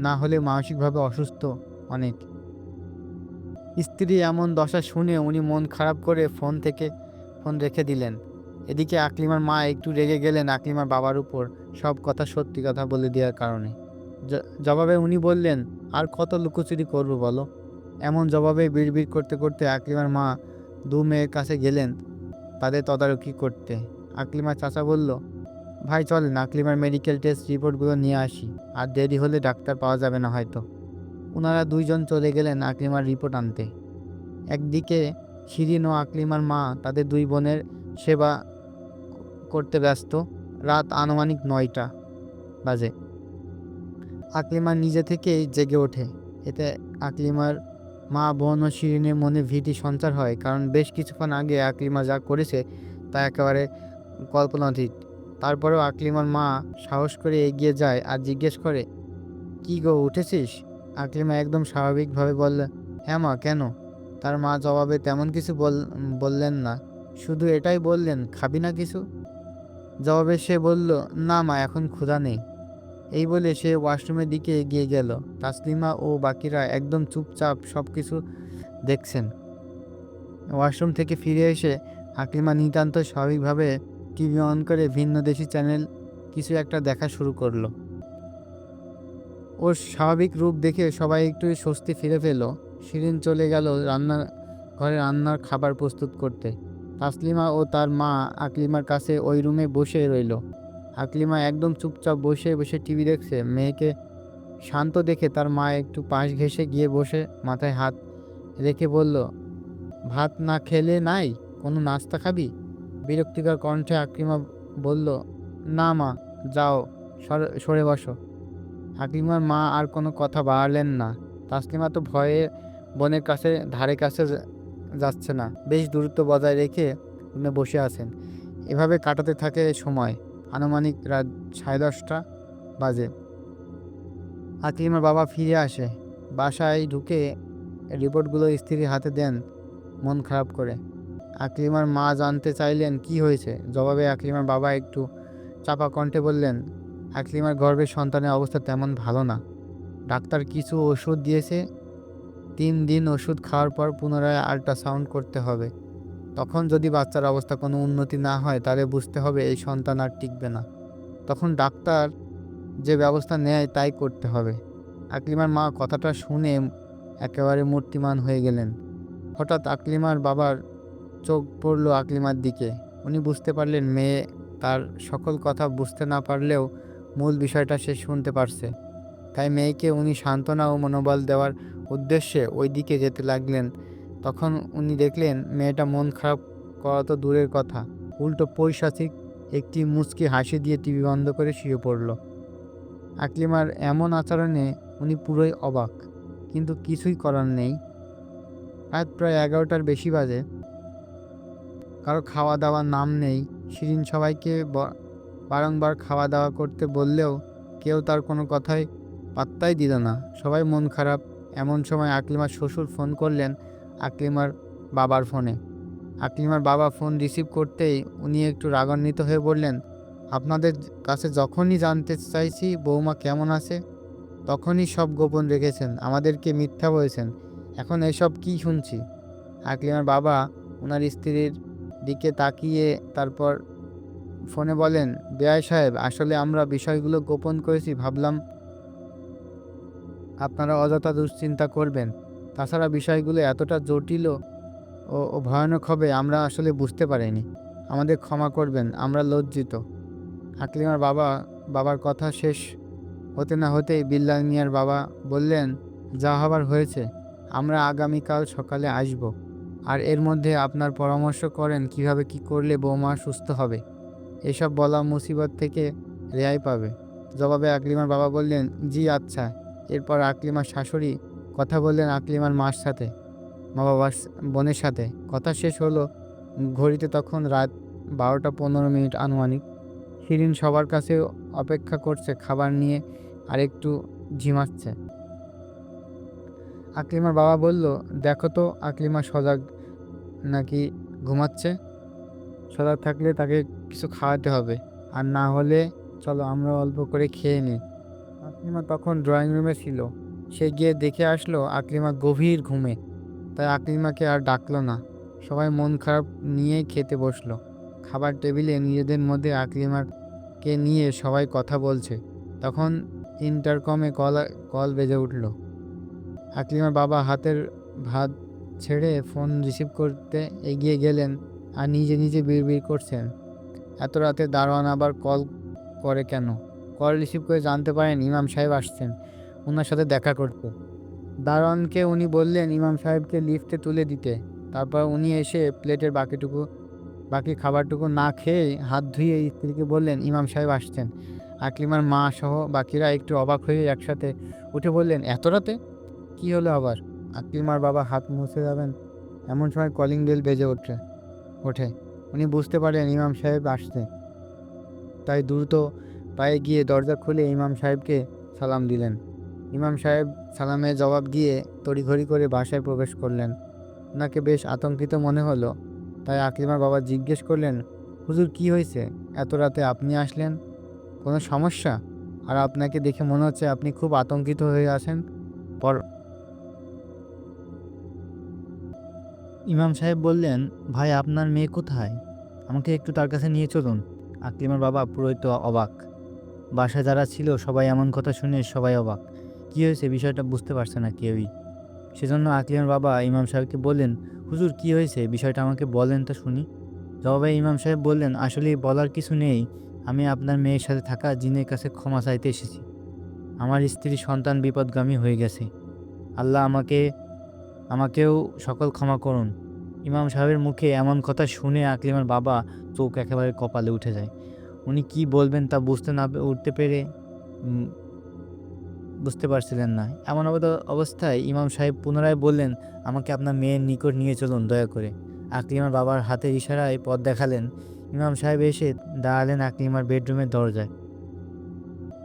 না হলে মানসিকভাবে অসুস্থ অনেক। স্ত্রী এমন দশা শুনে উনি মন খারাপ করে ফোন রেখে দিলেন। এদিকে আকলিমার মা একটু রেগে গেলেন আকলিমার বাবার উপর, সব কথা সত্যি কথা বলে দেওয়ার কারণে। জবাবে উনি বললেন, আর কত লুকোচুরি করবো বলো। এমন জবাবে বিড়বিড় করতে করতে আকলিমার মা দু মেয়ের কাছে গেলেন তাদের তদারকি করতে। আকলিমার চাচা বলল, ভাই চলেন আকলিমার মেডিকেল টেস্ট রিপোর্টগুলো নিয়ে আসি, আর দেরি হলে ডাক্তার পাওয়া যাবে না হয়তো। ওনারা দুইজন চলে গেলেন আকলিমার রিপোর্ট আনতে। একদিকে শিরিন ও আকলিমার মা তাদের দুই বোনের সেবা করতে ব্যস্ত। রাত আনুমানিক 9টা বাজে। আকলিমা নিজে থেকেই জেগে ওঠে। এতে আকলিমার মা, বোন ও শিরিনের মনে ভীতি সঞ্চার হয়, কারণ বেশ কিছুক্ষণ আগে আকলিমা যা করেছে তা একেবারে কল্পনাতীত। তারপরেও আকলিমার মা সাহস করে এগিয়ে যায় আর জিজ্ঞেস করে, কি গো, উঠেছিস? আকলিমা একদম স্বাভাবিকভাবে বললেন, হ্যাঁ মা, কেন? তার মা জবাবে তেমন কিছু বললেন না, শুধু এটাই বললেন, খাবি না কিছু? জবাবে সে বলল, না মা, এখন ক্ষুধা নেই। এই বলে সে ওয়াশরুমের দিকে এগিয়ে গেল। তাসলিমা ও বাকিরা একদম চুপচাপ সব কিছু দেখছেন। ওয়াশরুম থেকে ফিরে এসে আকলিমা নিতান্ত স্বাভাবিকভাবে টিভি অন করে ভিন্ন দেশি চ্যানেল কিছু একটা দেখা শুরু করলো। ওর স্বাভাবিক রূপ দেখে সবাই একটু স্বস্তি ফিরে পেল। শিরিন চলে গেল ঘরে রান্নার খাবার প্রস্তুত করতে। তাসলিমা ও তার মা আকলিমার কাছে ওই রুমে বসে রইল। আকলিমা একদম চুপচাপ বসে বসে টিভি দেখছে। মেয়েকে শান্ত দেখে তার মা একটু পাশ ঘেঁষে গিয়ে বসে মাথায় হাত রেখে বলল, ভাত না খেলে নাই? কোনো নাস্তা খাবি? বিরক্তিকর কণ্ঠে আকলিমা বলল, না মা, যাও, সরে বসো। আকলিমার মা আর কোনো কথা বাড়ালেন না। তাসলিমা তো ভয়ে বোনের ধারে কাছে যাচ্ছে না, বেশ দূরত্ব বজায় রেখে রুমে বসে আছেন। এভাবে কাটাতে থাকে সময়। আনুমানিক রাত 10:30 বাজে। আকলিমার বাবা ফিরে আসে। বাসায় ঢুকে রিপোর্টগুলো স্ত্রীর হাতে দেন মন খারাপ করে। আকলিমার মা জানতে চাইলেন কি হয়েছে। জবাবে আকলিমার বাবা একটু চাপা কণ্ঠে বললেন, আকলিমার গর্ভের সন্তানের অবস্থা তেমন ভালো না। ডাক্তার কিছু ওষুধ দিয়েছে, 3 দিন ওষুধ খাওয়ার পর পুনরায় আল্ট্রাসাউন্ড করতে হবে। তখন যদি বাচ্চার অবস্থা কোনো উন্নতি না হয় তাহলে বুঝতে হবে এই সন্তান আর টিকবে না। তখন ডাক্তার যে ব্যবস্থা নেয় তাই করতে হবে। আকলিমার মা কথাটা শুনে একেবারে মূর্তিমান হয়ে গেলেন। হঠাৎ আকলিমার বাবার চোখ পড়ল আকলিমার দিকে। উনি বুঝতে পারলেন মেয়ে তার সকল কথা বুঝতে না পারলেও মূল বিষয়টা সে শুনতে পারছে। তাই মেয়েকে উনি সান্ত্বনা ও মনোবল দেওয়ার উদ্দেশ্যে ওই দিকে যেতে লাগলেন। তখন উনি দেখলেন মেয়েটা মন খারাপ করা তো দূরের কথা, উল্টো পৈশাচিক একটি মুচকি হাসি দিয়ে টিভি বন্ধ করে শুয়ে পড়ল। আকলিমার এমন আচরণে উনি পুরোই অবাক, কিন্তু কিছুই করার নেই। রাত প্রায় 11টার বেশি বাজে। কারো খাওয়া দাওয়ার নাম নেই। শিরিন সবাইকে বারংবার খাওয়া দাওয়া করতে বললেও কেউ তার কোনো কথাই পাত্তাই দিল না। সবাই মন খারাপ। এমন সময় আকলিমার শ্বশুর ফোন করলেন আকলিমার বাবার ফোনে। আকলিমার বাবা ফোন রিসিভ করতেই উনি একটু রাগান্বিত হয়ে বললেন, আপনাদের কাছে যখনই জানতে চাইছি বৌমা কেমন আছে, তখনই সব গোপন রেখেছেন, আমাদেরকে মিথ্যা বলেছেন। এখন এসব কি শুনছি? আকলিমার বাবা ওনার স্ত্রীর দিকে তাকিয়ে তারপর ফোনে বলেন, বেয়াই সাহেব, আসলে আমরা বিষয়গুলো গোপন করেছি, ভাবলাম আপনারা অযথা দুশ্চিন্তা করবেন। তাছাড়া বিষয়গুলো এতটা জটিল ও ভয়ানক হবে আমরা আসলে বুঝতে পারিনি। আমাদের ক্ষমা করবেন, আমরা লজ্জিত। আকলিমার বাবার কথা শেষ হতে না হতেই বিল্লাল মিয়ার বাবা বললেন, যা হবার হয়েছে, আমরা আগামীকাল সকালে আসব। আর এর মধ্যে আপনার পরামর্শ করেন কিভাবে কি করলে বৌমা সুস্থ হবে। এসব বলা মুসিবত থেকে রেহাই পাবে। জবাবে আকলিমার বাবা বললেন, জি আচ্ছা। এরপর আকলিমার শাশুড়ি কথা বললেন আকলিমার মার সাথে, মা বাবার বোনের সাথে। কথা শেষ হলো, ঘড়িতে তখন রাত 12টা 15 মিনিট আনুমানিক। শিরিন সবার কাছে অপেক্ষা করছে খাবার নিয়ে, আর একটু ঝিমাচ্ছে। আকলিমার বাবা বলল, দেখো তো আকলিমা সজাগ নাকি ঘুমাচ্ছে। সজাগ থাকলে তাকে কিছু খাওয়াতে হবে, আর না হলে চলো আমরা অল্প করে খেয়ে নিই। আকলিমা তখন ড্রয়িং রুমে ছিল। সে গিয়ে দেখে আসলো আকলিমা গভীর ঘুমে। তাই আকলিমাকে আর ডাকলো না। সবাই মন খারাপ নিয়েই খেতে বসলো। খাবার টেবিলে নিজেদের মধ্যে আকলিমাকে নিয়ে সবাই কথা বলছে। তখন ইন্টারকমে কল বেজে উঠল। আকলিমার বাবা হাতের ভাত ছেড়ে ফোন রিসিভ করতে এগিয়ে গেলেন, আর নিজে নিজে বিড়বিড় করছেন, এত রাতে দারোয়ান আবার কল করে কেন? কল রিসিভ করে জানতে পারেন ইমাম সাহেব আসছেন ওনার সাথে দেখা করতে। দারোয়ানকে উনি বললেন ইমাম সাহেবকে লিফটে তুলে দিতে। তারপর উনি এসে প্লেটের বাকি খাবারটুকু না খেয়ে হাত ধুয়ে স্ত্রীকে বললেন, ইমাম সাহেব আসছেন। আকলিমার মা সহ বাকিরা একটু অবাক হয়ে একসাথে উঠে বললেন, এত রাতে কি হলো আবার? আকলিমার বাবা হাত মুছে যাবেন এমন সময় কলিং বেল বেজে ওঠে। উনি বুঝতে পারেন ইমাম সাহেব আসছে, তাই দ্রুত পায়ে গিয়ে দরজা খুলে ইমাম সাহেবকে সালাম দিলেন। ইমাম সাহেব সালামের জবাব দিয়ে তড়িঘড়ি করে বাসায় প্রবেশ করলেন। ওনাকে বেশ আতঙ্কিত মনে হলো। তাই আকলিমার বাবা জিজ্ঞেস করলেন, হুজুর কি হয়েছে, এত রাতে আপনি আসলেন, কোনো সমস্যা? আর আপনাকে দেখে মনে হচ্ছে আপনি খুব আতঙ্কিত হয়ে আছেন। পর ইমাম সাহেব বললেন, ভাই আপনার মেয়ে কোথায়? আমাকে একটু তার কাছে নিয়ে চলুন। আকলিমার বাবা পুরোই তো অবাক। বাসায় যারা ছিল সবাই এমন কথা শুনে সবাই অবাক। কী হয়েছে বিষয়টা বুঝতে পারছে না কেউই। সেজন্য আকলিমার বাবা ইমাম সাহেবকে বললেন, হুজুর কি হয়েছে বিষয়টা আমাকে বলেন তো শুনি। জবাবে ইমাম সাহেব বললেন, আসলে বলার কিছু নেই, আমি আপনার মেয়ের সাথে থাকা জিনের কাছে ক্ষমা চাইতে এসেছি। আমার স্ত্রী সন্তান বিপদগামী হয়ে গেছে। আল্লাহ আমাকেও সকল ক্ষমা করুন। ইমাম সাহেবের মুখে এমন কথা শুনে আকলিমার বাবা চোখ একেবারে কপালে উঠে যায়। উনি কি বলবেন তা উঠতে পেরে উম, বুঝতে পারছিলেন না। এমন অবস্থায় ইমাম সাহেব পুনরায় বললেন, আমাকে আপনার মেয়ের নিকট নিয়ে চলুন দয়া করে। আকলিমার বাবার হাতের ইশারায় পথ দেখালেন। ইমাম সাহেব এসে দাঁড়ালেন আকলিমার বেডরুমের দরজায়।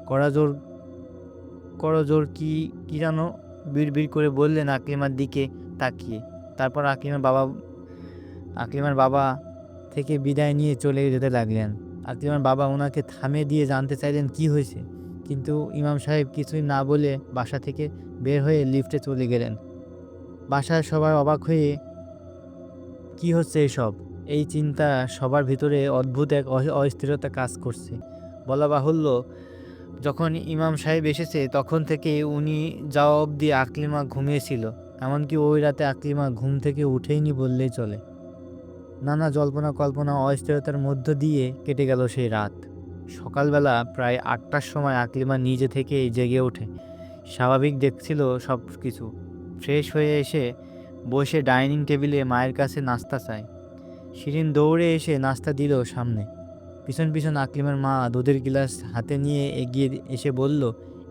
কড়াজোর করজোর কি যেন বিড়বিড় করে বললেন আকলিমার দিকে তাকিয়ে। তারপর আকলিমার বাবা থেকে বিদায় নিয়ে চলে যেতে লাগলেন। আকলিমার বাবা ওনাকে থামিয়ে দিয়ে জানতে চাইলেন কি হয়েছে, কিন্তু ইমাম সাহেব কিছুই না বলে বাসা থেকে বের হয়ে লিফটে চলে গেলেন। বাসার সবাই অবাক হয়ে, কি হচ্ছে এসব? এই চিন্তা সবার ভিতরে অদ্ভুত এক অস্থিরতা কাজ করছে। বলা বাহুল্য, যখন ইমাম সাহেব এসেছে তখন থেকে উনি যাওয়া অবধি আকলিমা ঘুমিয়েছিল। এমনকি ওই রাতে আকলিমা ঘুম থেকে উঠেইনি বললেই চলে। নানা জল্পনা কল্পনা অস্থিরতার মধ্য দিয়ে কেটে গেল সেই রাত। সকালবেলা প্রায় 8টার সময় আকলিমা নিজে থেকেই জেগে ওঠে। স্বাভাবিক দেখছিল সব কিছু। ফ্রেশ হয়ে এসে বসে ডাইনিং টেবিলে মায়ের কাছে নাস্তা চায়। শিরিন দৌড়ে এসে নাস্তা দিল সামনে। পিছন পিছন আকলিমার মা দুধের গ্লাস হাতে নিয়ে এগিয়ে এসে বলল,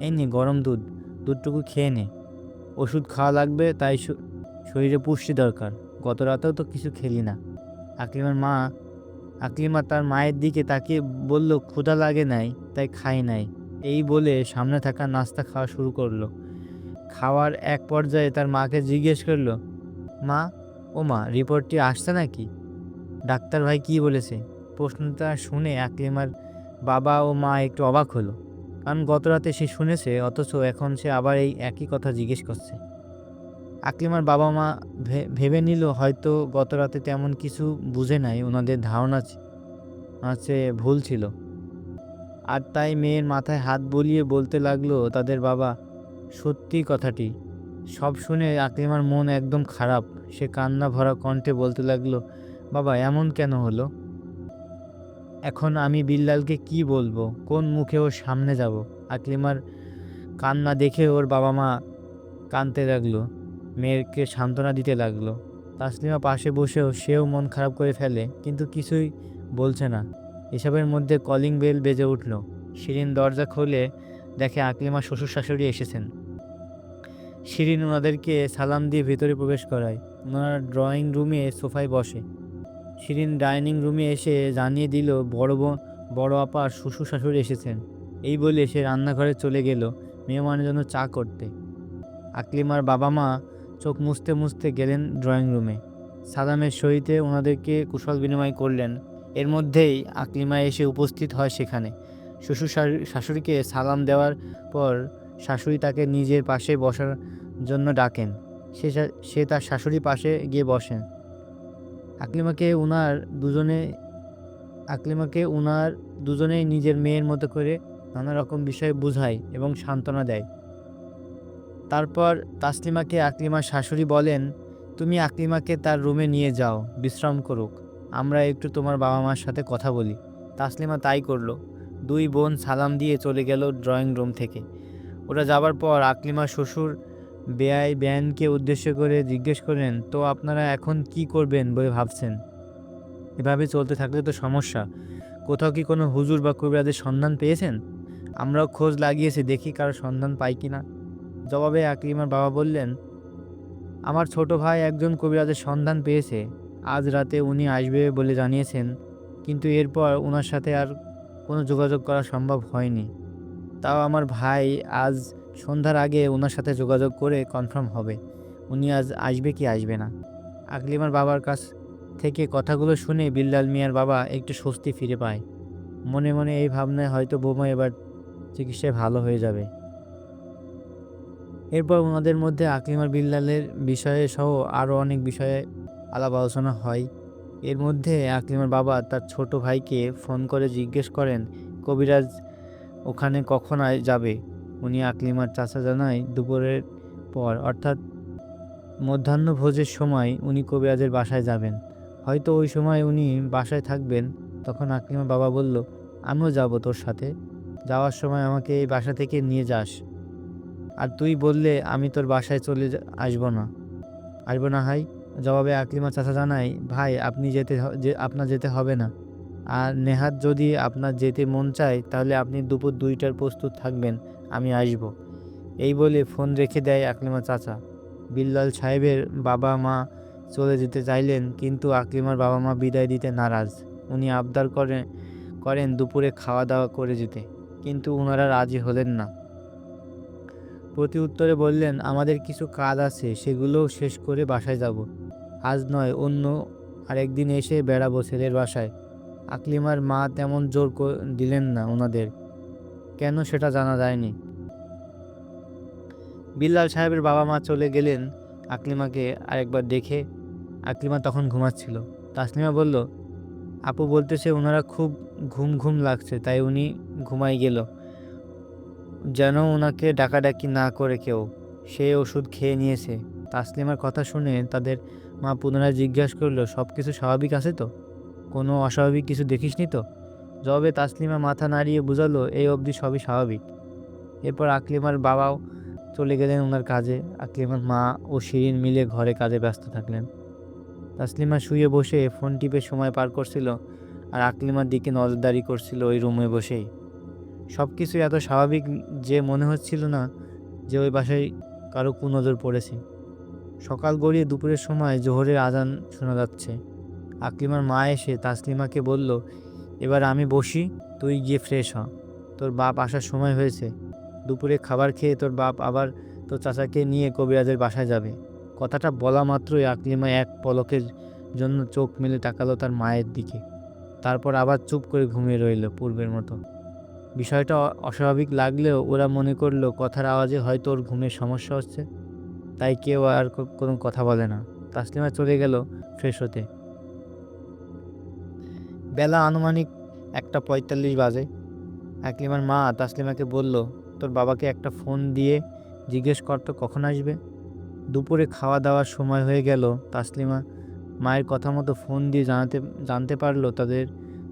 এই নে গরম দুধ, দুধটুকু খেয়ে নে। ওষুধ খাওয়া লাগবে, তাই শরীরে পুষ্টি দরকার। গত রাতেও তো কিছু খেলি না। আকলিমা তার মায়ের দিকে তাকিয়ে বলল, ক্ষুধা লাগে নাই তাই খাই নাই। এই বলে সামনে থাকা নাস্তা খাওয়া শুরু করলো। খাওয়ার এক পর্যায়ে তার মাকে জিজ্ঞেস করলো, মা, ও মা, রিপোর্টটি আসছে নাকি? ডাক্তার ভাই কি বলেছে? প্রশ্নটা শুনে আকলিমার বাবা ও মা একটু অবাক হলো, কারণ গত রাতে সে শুনেছে, অথচ এখন সে আবার এই একই কথা জিজ্ঞেস করছে। আকলিমার বাবা মা ভেবে নিল হয়তো গত রাতে তেমন কিছু বুঝে নাই, ওনাদের ধারণা আছে ভুল ছিল। আর তাই মেয়ের মাথায় হাত বুলিয়ে বলতে লাগলো তাদের বাবা সত্যি কথাটি। সব শুনে আকলিমার মন একদম খারাপ। সে কান্না ভরা কণ্ঠে বলতে লাগলো, বাবা এমন কেন হলো? এখন আমি বিল্লালকে কি বলবো? কোন মুখে ওর সামনে যাব? আকলিমার কান্না দেখে ওর বাবা মা কাঁদতে লাগলো, মেয়েকে সান্ত্বনা দিতে লাগলো। তাসলিমা পাশে বসেও সেও মন খারাপ করে ফেলে, কিন্তু কিছুই বলছে না। এসবের মধ্যে কলিং বেল বেজে উঠল। শিরিন দরজা খুলে দেখে আকলিমা শ্বশুর শাশুড়ি এসেছেন। শিরিন ওনাদেরকে সালাম দিয়ে ভেতরে প্রবেশ করায়। ওনারা ড্রয়িং রুমে সোফায় বসে। শিরিন ডাইনিং রুমে এসে জানিয়ে দিল বড় আপা আর শ্বশুর শাশুড়ি এসেছেন। এই বলে সে রান্নাঘরে চলে গেল মেহমানের জন্য চা করতে। আকলিমার বাবা মা চোখ মুছতে মুছতে গেলেন ড্রয়িং রুমে। সালামের সহিতে ওনাদেরকে কুশল বিনিময় করলেন। এর মধ্যেই আকলিমা এসে উপস্থিত হয় সেখানে। শ্বশুর শাশুড়িকে সালাম দেওয়ার পর শাশুড়ি তাকে নিজের পাশে বসার জন্য ডাকেন। সে তার শাশুড়ির পাশে গিয়ে বসেন। আকলিমাকে উনার দুজনেই নিজের মেয়ের মতো করে নানা রকম বিষয়ে বুঝায় এবং সান্ত্বনা দেয়। তারপর তাসলিমাকে আকলিমার শাশুড়ি বলেন, তুমি আকলিমাকে তার রুমে নিয়ে যাও, বিশ্রাম করুক। আমরা একটু তোমার বাবা মার সাথে কথা বলি। তাসলিমা তাই করলো। দুই বোন সালাম দিয়ে চলে গেল ড্রয়িং রুম থেকে। ওরা যাবার পর আকলিমার শ্বশুর বেয়াইনকে উদ্দেশ্য করে জিজ্ঞেস করলেন, তো আপনারা এখন কি করবেন বলে ভাবছেন? এভাবে চলতে থাকলে তো সমস্যা। কোথাও কি কোনো হুজুর বা কবিরাজের সন্ধান পেয়েছেন? আমরাও খোঁজ লাগিয়েছি, দেখি কারো সন্ধান পাই কিনা। জবাবে আকলিমার বাবা বললেন, আমার ছোট ভাই একজন কবিরাজের সন্ধান পেয়েছে। আজ রাতে উনি আসবে বলে জানিয়েছেন, কিন্তু এরপর ওনার সাথে আর কোনো যোগাযোগ করা সম্ভব হয়নি। তাও আমার ভাই আজ সন্ধ্যার আগে ওনার সাথে যোগাযোগ করে কনফার্ম হবে উনি আজ আসবে কি আসবে না। আকলিমার বাবার কাছ থেকে কথাগুলো শুনে বিল্লাল মিয়ার বাবা একটু স্বস্তি ফিরে পায়। মনে মনে এই ভাবনায় হয়তো বৌমা এবার চিকিৎসায় ভালো হয়ে যাবে। এরপর ওনাদের মধ্যে আকলিমার বিল্লালের বিষয়ে সহ আরও অনেক বিষয়ে আলাপ আলোচনা হয়। এর মধ্যে আকলিমার বাবা তার ছোট ভাইকে ফোন করে জিজ্ঞেস করেন কবিরাজ ওখানে কখন যাবে। উনি আকলিমার চাচা জানায় দুপুরের পর, অর্থাৎ মধ্যাহ্নভোজের সময় উনি কবিরাজের বাসায় যাবেন। হয়তো ওই সময় উনি বাসায় থাকবেন। তখন আকলিমার বাবা বলল, আমিও যাব তোর সাথে। যাওয়ার সময় আমাকে এই বাসা থেকে নিয়ে যাস। আর তুই বললে আমি তোর বাসায় আসবো না ভাই। জবাবে আকলিমা চাচা জানায়, ভাই আপনি আপনার যেতে হবে না। আর নেহাত যদি আপনার যেতে মন চায় তাহলে আপনি দুপুর 2টার প্রস্তুত থাকবেন, আমি আসব। এই বলে ফোন রেখে দেয় আকলিমা চাচা। বিল্লাল সাহেবের বাবা মা চলে যেতে চাইলেন, কিন্তু আকলিমার বাবা মা বিদায় দিতে নারাজ। উনি আবদার করেন দুপুরে খাওয়া দাওয়া করে যেতে, কিন্তু ওনারা রাজি হলেন না। প্রতি উত্তরে বললেন, আমাদের কিছু কাজ আছে, সেগুলোও শেষ করে বাসায় যাব। আজ নয়, অন্য আরেকদিন এসে বেড়াবো ছেলের বাসায়। আকলিমার মা তেমন জোর দিলেন না ওনাদের, কেন সেটা জানা যায়নি। বিল্লাল সাহেবের বাবা মা চলে গেলেন আকলিমাকে আরেকবার দেখে। আকলিমা তখন ঘুমাচ্ছিল। তাসলিমা বলল, আপু বলতেছে ওনারা খুব ঘুম ঘুম লাগছে, তাই উনি ঘুমাই গেল, যেন ওনাকে ডাকাডাকি না করে কেউ। সে ওষুধ খেয়ে নিয়েছে। তাসলিমার কথা শুনে তাদের মা পুনরায় জিজ্ঞাসা করলো, সব কিছু স্বাভাবিক আছে তো? কোনো অস্বাভাবিক কিছু দেখিসনি তো? জবাবে তাসলিমা মাথা নাড়িয়ে বুঝালো, এই অবধি সবই স্বাভাবিক। এরপর আকলিমার বাবাও চলে গেলেন ওনার কাজে। আকলিমার মা ও শিরিন মিলে ঘরে কাজে ব্যস্ত থাকলেন। তাসলিমা শুয়ে বসে ফোন টিপে সময় পার করছিল, আর আকলিমার দিকে নজরদারি করছিল ওই রুমে বসেই। সব কিছু এত স্বাভাবিক যে মনে হচ্ছিল না যে ওই বাসায় কারো কুনজর পড়েছে। সকাল গড়িয়ে দুপুরের সময় জোহরের আজান শোনা যাচ্ছে। আকলিমার মা এসে তাসলিমাকে বলল, এবার আমি বসি, তুই গিয়ে ফ্রেশ হ। তোর বাপ আসার সময় হয়েছে। দুপুরে খাবার খেয়ে তোর বাপ আবার তোর চাচাকে নিয়ে কবিরাজের বাসায় যাবে। কথাটা বলা মাত্রই আকলিমা এক পলকের জন্য চোখ মেলে তাকালো তার মায়ের দিকে। তারপর আবার চুপ করে ঘুমিয়ে রইল পূর্বের মতো। বিষয়টা অস্বাভাবিক লাগলেও ওরা মনে করলো কথার আওয়াজে হয়তো ওর ঘুমের সমস্যা হচ্ছে, তাই কেউ আর কোনো কথা বলে না। তাসলিমা চলে গেল ফ্রেশ হতে। বেলা আনুমানিক 1:45 বাজে। আকলিমার মা তাসলিমাকে বলল, তোর বাবাকে একটা ফোন দিয়ে জিজ্ঞেস কর তো কখন আসবে। দুপুরে খাওয়া দাওয়ার সময় হয়ে গেল। তাসলিমা মায়ের কথা মতো ফোন দিয়ে জানতে পারলো তাদের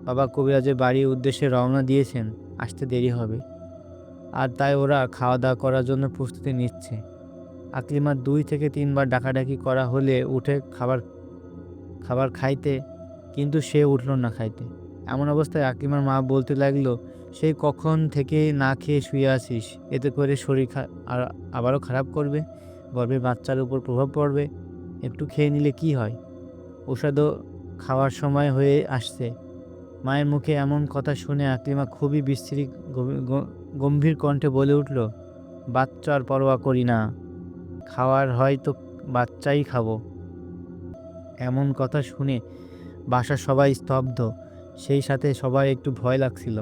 বাবা কবিরাজের বাড়ির উদ্দেশ্যে রওনা দিয়েছেন, আসতে দেরি হবে। আর তাই ওরা খাওয়া দাওয়া করার জন্য প্রস্তুতি নিচ্ছে। আকলিমার 2 থেকে 3 বার ডাকাডাকি করা হলে উঠে খাবার খাবার খাইতে, কিন্তু সে উঠল না খাইতে। এমন অবস্থায় আকলিমার মা বলতে লাগলো, সেই কখন থেকে না খেয়ে শুয়ে আছিস, এতে করে শরীর আর আবারও খারাপ করবে, গর্ভের বাচ্চার উপর প্রভাব পড়বে। একটু খেয়ে নিলে কি হয়, ওষুধও খাওয়ার সময় হয়ে আসছে। মায়ের মুখে এমন কথা শুনে আকলিমা খুবই বিস্মিত গম্ভীর কণ্ঠে বলে উঠল, বাচ্চার পরোয়া করি না, খাওয়ার হয় তো বাচ্চাই খাবো। এমন কথা শুনে বাসার সবাই স্তব্ধ, সেই সাথে সবাই একটু ভয় লাগছিল।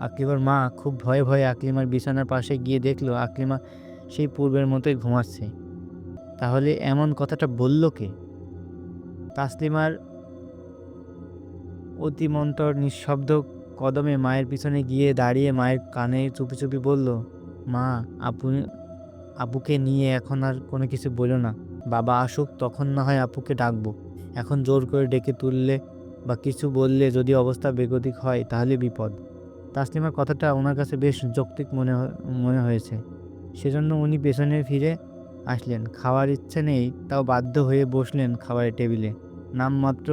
আকলিমার মা খুব ভয়ে ভয়ে আকলিমার বিছানার পাশে গিয়ে দেখলো আকলিমা সেই পূর্বের মতোই ঘুমাচ্ছে। তাহলে এমন কথাটা বলল কে? তাসলিমার অতিমন্তর নিঃশব্দ কদমে মায়ের পিছনে গিয়ে দাঁড়িয়ে মায়ের কানে চুপি চুপি বলল, মা, আপুকে নিয়ে এখন আর কোনো কিছু বলো না। বাবা আসুক তখন না হয় আপুকে ডাকবো। এখন জোর করে ডেকে তুললে বা কিছু বললে যদি অবস্থা বেগতিক হয় তাহলে বিপদ। তাসলিমার কথাটা ওনার কাছে বেশ যৌক্তিক মনে হয়েছে। সেজন্য উনি পেছনে ফিরে আসলেন। খাওয়ার ইচ্ছে নেই, তাও বাধ্য হয়ে বসলেন খাবারের টেবিলে। নামমাত্র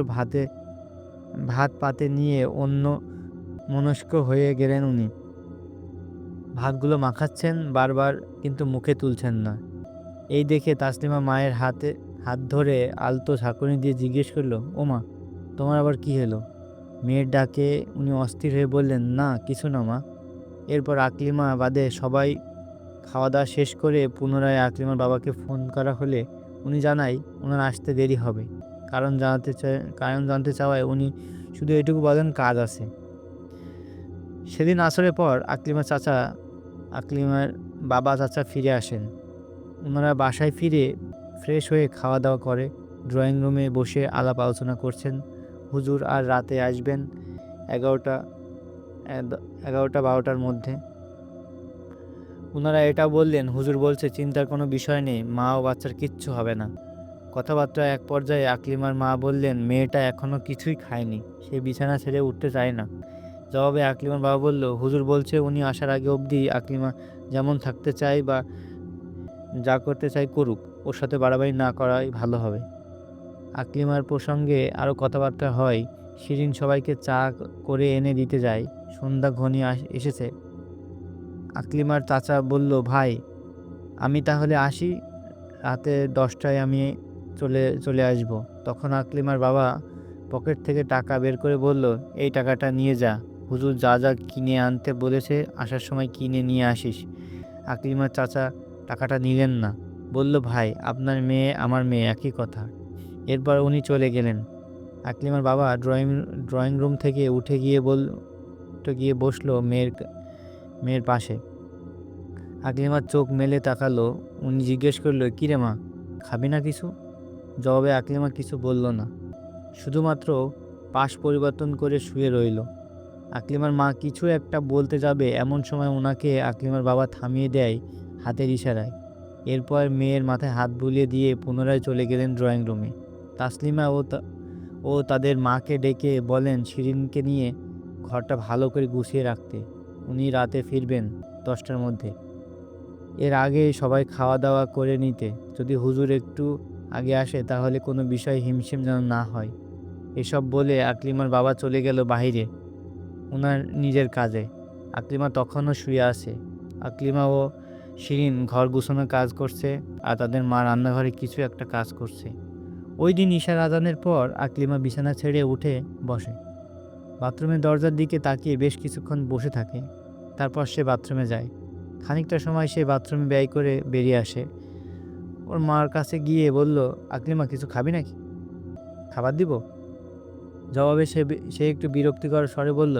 ভাত পাতে নিয়ে অন্য মনস্ক হয়ে গেলেন উনি। ভাতগুলো মাখাচ্ছেন বারবার, কিন্তু মুখে তুলছেন না। এই দেখে তাসলিমা মায়ের হাত ধরে আলতো ঝাঁকুনি দিয়ে জিজ্ঞেস করলো, ও মা, তোমার আবার কি হলো? মেয়ের ডাকে উনি অস্থির হয়ে বললেন, না কিছু না মা। এরপর আকলিমা বাদে সবাই খাওয়া দাওয়া শেষ করে পুনরায় আকলিমার বাবাকে ফোন করা হলে উনি জানায় ওনার আসতে দেরি হবে। কারণ জানতে চাওয়ায় উনি শুধু এটুকু বলেন, কাজ আছে। সেদিন আসরের পর আকলিমার বাবা চাচা ফিরে আসেন। ওনারা বাসায় ফিরে ফ্রেশ হয়ে খাওয়া দাওয়া করে ড্রয়িং রুমে বসে আলাপ আলোচনা করছেন। হুজুর আর রাতে আসবেন 11টা 12টার মধ্যে। ওনারা এটা বললেন, হুজুর বলছে চিন্তার কোনো বিষয় নেই, মা ও বাচ্চার কিচ্ছু হবে না। কথাবার্তা এক পর্যায়ে আকলিমার মা বললেন, মেয়েটা এখনো কিছুই খায়নি, সে বিছানা ছেড়ে উঠতে চায় না। জবাবে আকলিমার বাবা বলল, হুজুর বলছে উনি আসার আগে অবধি আকলিমা যেমন থাকতে চায় বা যা করতে চায় করুক, ওর সাথে বাড়াবাড়ি না করাই ভালো হবে। আকলিমার প্রসঙ্গে আরও কথাবার্তা হয়। শিরিন সবাইকে চা করে এনে দিতে যায়। সন্ধ্যা ঘনিয়ে এসেছে। আকলিমার চাচা বলল, ভাই আমি তাহলে আসি, রাতে 10টায় আমি চলে আসব। তখন আকলিমার বাবা পকেট থেকে টাকা বের করে বলল, এই টাকাটা নিয়ে যা, হুজুর যা যা কিনে আনতে বলেছে আসার সময় কিনে নিয়ে আসিস। আকলিমার চাচা টাকাটা নিলেন না, বলল, ভাই আপনার মেয়ে আমার মেয়ে, একই কথা। এরপর উনি চলে গেলেন। আকলিমার বাবা ড্রয়িং রুম থেকে উঠে গিয়ে বসলো মেয়ের পাশে। আকলিমার চোখ মেলে তাকালো। উনি জিজ্ঞেস করলো, কিরে মা, খাবি না কিছু? জবাবে আকলিমা কিছু বলল না, শুধুমাত্র পাশ পরিবর্তন করে শুয়ে রইল। আকলিমার মা কিছু একটা বলতে যাবে, এমন সময় ওনাকে আকলিমার বাবা থামিয়ে দেয় হাতের ইশারায়। এরপর মেয়ের মাথায় হাত বুলিয়ে দিয়ে পুনরায় চলে গেলেন ড্রয়িং রুমে। তাসলিমা ও তাদের মাকে ডেকে বলেন শিরিনকে নিয়ে ঘরটা ভালো করে গুছিয়ে রাখতে। উনি রাতে ফিরবেন 10টার মধ্যে। এর আগে সবাই খাওয়া দাওয়া করে নিতে। যদি হুজুর একটু আগে আসে তাহলে কোনো বিষয় হিমশিম যেন না হয়। এসব বলে আকলিমার বাবা চলে গেল বাহিরে ওনার নিজের কাজে। আকলিমা তখনও শুয়ে আছে। আকলিমা ও শিরিন ঘর গুছানোর কাজ করছে, আর তাদের মা রান্নাঘরে কিছু একটা কাজ করছে। ওই দিন ঈশার আজানের পর আকলিমা বিছানা ছেড়ে উঠে বসে। বাথরুমের দরজার দিকে তাকিয়ে বেশ কিছুক্ষণ বসে থাকে। তারপর সে বাথরুমে যায়। খানিকটা সময় সে বাথরুমে ব্যয় করে বেরিয়ে আসে। ওর মার কাছে গিয়ে বলল, আকলিমা কিছু খাবি নাকি? খাবার দিব? জবাবে সে একটু বিরক্তিকর স্বরে বলল,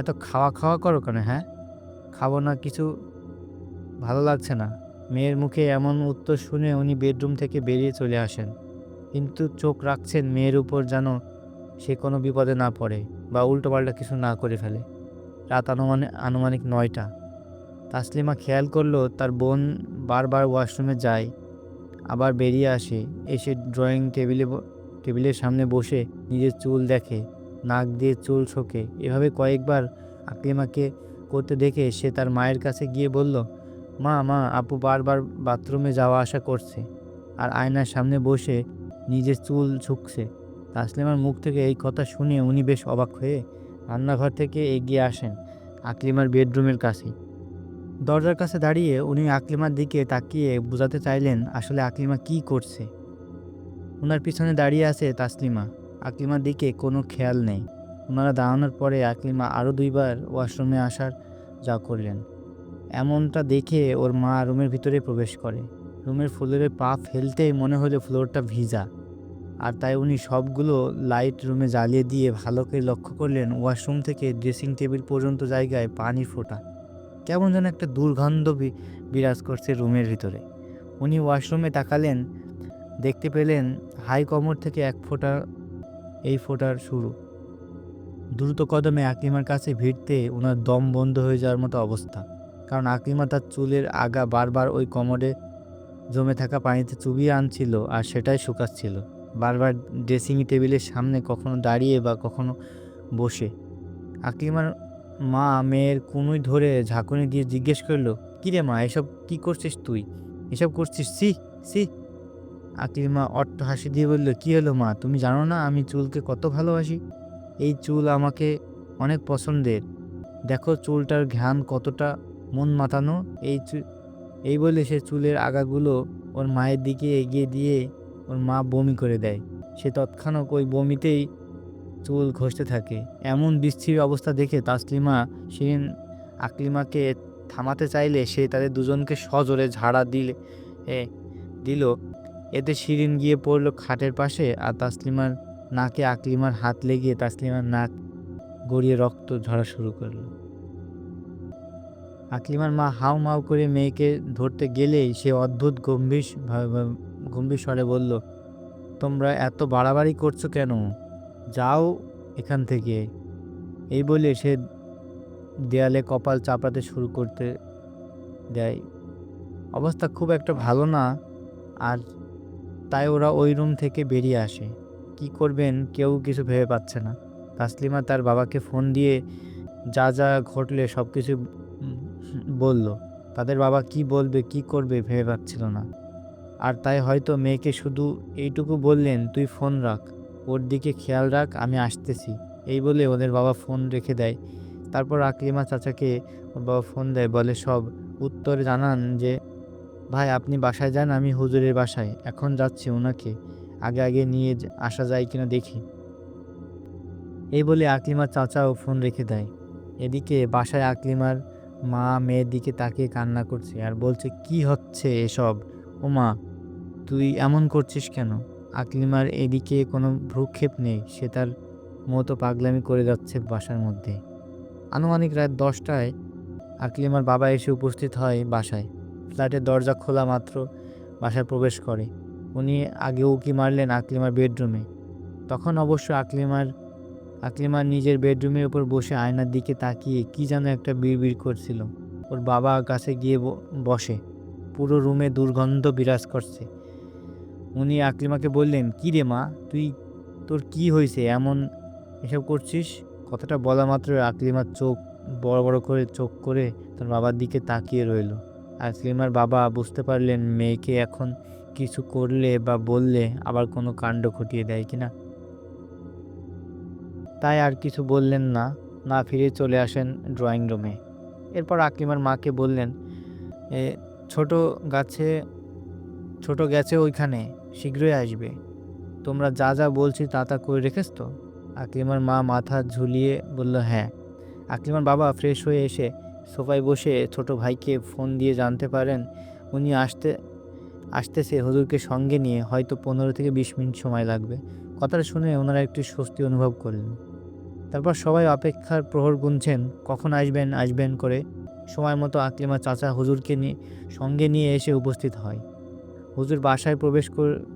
এত খাওয়া খাওয়া করো কেন? হ্যাঁ, খাবো না, কিছু ভালো লাগছে না। মেয়ের মুখে এমন উত্তর শুনে উনি বেডরুম থেকে বেরিয়ে চলে আসেন, কিন্তু চোখ রাখছেন মেয়ের উপর, যেন সে কোনো বিপদে না পড়ে বা উল্টোপাল্টা কিছু না করে ফেলে। রাত আনুমানিক 9টা। তাসলিমা খেয়াল করলো তার বোন বারবার ওয়াশরুমে যায়, আবার বেরিয়ে আসে, এসে ড্রয়িং টেবিলের সামনে বসে নিজের চুল দেখে, নাক দিয়ে চুল ছোকে। এভাবে কয়েকবার আকলিমাকে করতে দেখে সে তার মায়ের কাছে গিয়ে বলল, মা মা আপু বারবার বাথরুমে যাওয়া আসা করছে আর আয়নার সামনে বসে নিজের চুল ঝুঁকছে। তাসলিমার মুখ থেকে এই কথা শুনে উনি বেশ অবাক হয়ে রান্নাঘর থেকে এগিয়ে আসেন আকলিমার বেডরুমের কাছে। দরজার কাছে দাঁড়িয়ে উনি আকলিমার দিকে তাকিয়ে বোঝাতে চাইলেন আসলে আকলিমা কি করছে। ওনার পিছনে দাঁড়িয়ে আছে তাসলিমা, আকলিমার দিকে কোনো খেয়াল নেই। ওনারা দাঁড়ানোর পরে আকলিমা আরও 2বার ওয়াশরুমে আসার যা করলেন। এমনটা দেখে ওর মা রুমের ভিতরে প্রবেশ করে। রুমের ফ্লোরে পা ফেলতেই মনে হলো ফ্লোরটা ভিজা, আর তাই উনি সবগুলো লাইট রুমে জ্বালিয়ে দিয়ে ভালো করে লক্ষ্য করলেন ওয়াশরুম থেকে ড্রেসিং টেবিল পর্যন্ত জায়গায় পানির ফোঁটা। কেমন যেন একটা দুর্গন্ধ বিরাজ করছে রুমের ভিতরে। উনি ওয়াশরুমে তাকালেন, দেখতে পেলেন হাই কমর থেকে এক ফোঁটা, এই ফোঁটার শুরু। দ্রুত কদমে আকলিমার কাছে ভিড়তে ওনার দম বন্ধ হয়ে যাওয়ার মতো অবস্থা, কারণ আকলিমা তার চুলের আগা বারবার ওই কমরে জমে থাকা পানিতে চুবিয়ে আনছিল আর সেটাই শুকাচ্ছিল, বারবার ড্রেসিং টেবিলের সামনে কখনো দাঁড়িয়ে বা কখনো বসে। আকলিমার মা মেয়ের কনুই ধরে ঝাঁকুনি দিয়ে জিজ্ঞেস করলো, কিরে মা, এসব কি করছিস তুই? এসব করছিস? C C. আকলিমা অট্ট হাসি দিয়ে বলল, কি হলো মা, তুমি জানো না আমি চুলকে কত ভালোবাসি? এই চুল আমাকে অনেক পছন্দের, দেখো চুলটার ঘ্রাণ কতটা মন মাতানো। এই বলে সে চুলের আগাগুলো ওর মায়ের দিকে এগিয়ে দিয়ে ওর মা বমি করে দেয়। সে তৎক্ষণাৎ ওই বমিতেই চুল ঘষতে থাকে। এমন বিচ্ছিরি অবস্থা দেখে তাসলিমা শিরিন আকলিমাকে থামাতে চাইলে সে তাদের দুজনকে সজোরে ঝাড়া দিল। এতে শিরিন গিয়ে পড়ল খাটের পাশে, আর তাসলিমার নাকে আকলিমার হাত লেগে তাসলিমার নাক গড়িয়ে রক্ত ঝরা শুরু করলো। আকলিমার মা হাউ মাউ করে মেয়েকে ধরতে গেলেই সে অদ্ভুত গম্ভীর স্বরে বলল, তোমরা এত বাড়াবাড়ি করছো কেন? যাও এখান থেকে। এই বলে সে দেয়ালে কপাল চাপড়াতে শুরু করতে দেয়। অবস্থা খুব একটা ভালো না, আর তাই ওরা ওই রুম থেকে বেরিয়ে আসে। কি করবেন কেউ কিছু ভেবে পাচ্ছে না। তাসলিমা তার বাবাকে ফোন দিয়ে যা যা ঘটলে সব কিছু বলল। তাদের বাবা কি বলবে কি করবে ভেবে পাচ্ছিল না, আর তাই হয়তো মেয়েকে শুধু এইটুকু বললেন, তুই ফোন রাখ, ওর দিকে খেয়াল রাখ, আমি আসতেছি। এই বলে ওদের বাবা ফোন রেখে দেয়। তারপর আকলিমা চাচাকে ওর বাবা ফোন দেয়, বলে সব। উত্তরে জানান যে, ভাই আপনি বাসায় যান, আমি হুজুরের বাসায় এখন যাচ্ছি, ওনাকে আগে নিয়ে আসা যায় কিনা দেখি। এই বলে আকলিমার চাচাও ফোন রেখে দেয়। এদিকে বাসায় আকলিমার মা মেয়ের দিকে তাকিয়ে কান্না করছে আর বলছে, কি হচ্ছে এসব? ও মা, তুই এমন করছিস কেন? আকলিমার এদিকে কোনো ভ্রুক্ষেপ নেই, সে তার মতো পাগলামি করে যাচ্ছে বাসার মধ্যে। আনুমানিক রাত 10টায় আকলিমার বাবা এসে উপস্থিত হয় বাসায়। ফ্ল্যাটের দরজা খোলা মাত্র বাসায় প্রবেশ করে। উনি আগে উকি মারলেন আকলিমার বেডরুমে। তখন অবশ্য আকলিমার নিজের বেডরুমের উপর বসে আয়নার দিকে তাকিয়ে কি যেন একটা বিড়বিড় করছিল। ওর বাবা কাছে গিয়ে বসে। পুরো রুমে দুর্গন্ধ বিরাজ করছে। উনি আকলিমাকে বললেন, কি রে মা, তোর কি হয়েছে, এসব করছিস? কথাটা বলা মাত্র আকলিমার চোখ বড় বড় করে চোখ করে তার বাবার দিকে তাকিয়ে রইল। আকলিমার বাবা বুঝতে পারলেন মেয়েকে এখন কিছু করলে বা বললে আবার কোনো কাণ্ড ঘটিয়ে দেয় কিনা, তাই আর কিছু বললেন না ফিরে চলে আসেন ড্রয়িং রুমে। এরপর আকলিমার মাকে বললেন, ছোট গেছে ওইখানে, শীঘ্রই আসবে। তোমরা যা যা বলছি তা করে রেখেছ তো? আকলিমার মা মাথা ঝুলিয়ে বলল, হ্যাঁ। আকলিমার বাবা ফ্রেশ হয়ে এসে সোফায় বসে ছোট ভাইকে ফোন দিয়ে জানতে পারেন উনি আসতেছে হুজুরকে সঙ্গে নিয়ে, হয়তো 15 থেকে 20 মিনিট সময় লাগবে। কথাটা শুনে ওনারা একটু স্বস্তি অনুভব করলেন। তারপর সবাই অপেক্ষার প্রহর গুনছেন, কখন আসবেন করে। সময় মতো আকলিমা চাচা হুজুরকে সঙ্গে নিয়ে এসে উপস্থিত হয়। হুজুর বাসায় প্রবেশ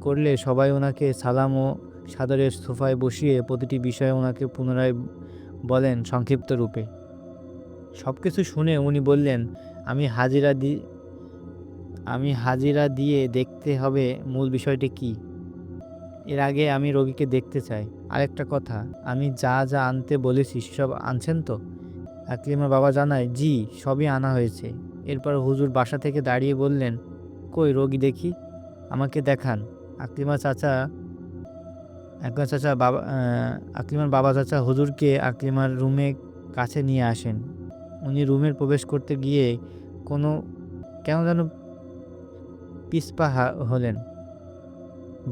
করলে সবাই ওনাকে সালাম ও সাদরের সোফায় বসিয়ে প্রতিটি বিষয়ে ওনাকে পুনরায় বলেন সংক্ষিপ্ত রূপে। সব কিছু শুনে উনি বললেন, আমি হাজিরা দিয়ে দেখতে হবে মূল বিষয়টি কী। এর আগে আমি রোগীকে দেখতে চাই। আরেকটা কথা, আমি যা যা আনতে বলেছি সেসব আনছেন তো? আকলিমার বাবা জানায়, জি, সবই আনা হয়েছে। এরপর হুজুর বাসা থেকে দাঁড়িয়ে বললেন, কই রোগী দেখি, আমাকে দেখান। আকলিমা চাচা আকলিমা চাচা বাবা আকলিমার বাবা চাচা হুজুরকে আকলিমার রুমে কাছে নিয়ে আসেন। উনি রুমের প্রবেশ করতে গিয়ে কোনো কেন যেন পিছপা হলেন।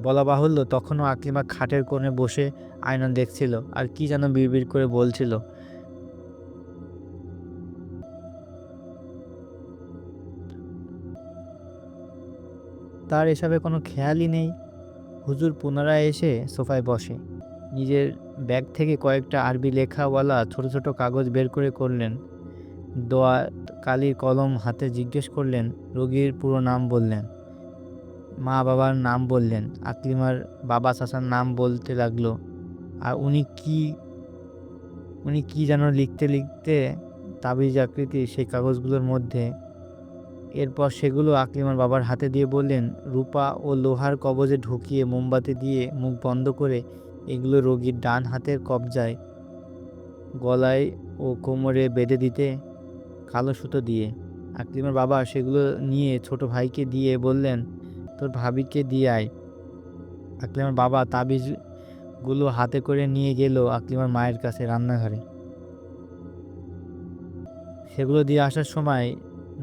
বলা বাহুল্য, তখনও আকলিমা খাটের কোণে বসে আয়না দেখছিল আর কি যেন বিড়বিড় করে বলছিল। তার এসবে কোনো খেয়ালই নেই। হুজুর পুনরায় এসে সোফায় বসে। নিজের ব্যাগ থেকে কয়েকটা আরবি লেখাওয়ালা ছোট ছোট কাগজ বের করে করলেন। দোয়া কালির কলম হাতে জিজ্ঞেস করলেন। রোগীর পুরো নাম বললেন, মা বাবার নাম বললেন, আকলিমার বাবা চাচার নাম বলতে লাগলো। আর উনি কি যেন লিখতে লিখতে তাবিজ আকৃতির সেই কাগজগুলোর মধ্যে। এরপর সেগুলো আকলিমার বাবার হাতে দিয়ে বললেন, রূপা ও লোহার কবজে ঢুকিয়ে মোমবাতি দিয়ে মুখ বন্ধ করে এগুলো রোগীর ডান হাতের কবজায় গলায় ও কোমরে বেঁধে দিতে কালো সুতো দিয়ে। আকলিমার বাবা সেগুলো নিয়ে ছোট ভাইকে দিয়ে বললেন, তোর ভাবিকে দিয়ে আয়। আকলিমার বাবা তাবিজগুলো হাতে করে নিয়ে গেল আকলিমার মায়ের কাছে রান্নাঘরে। সেগুলো দিয়ে আসার সময়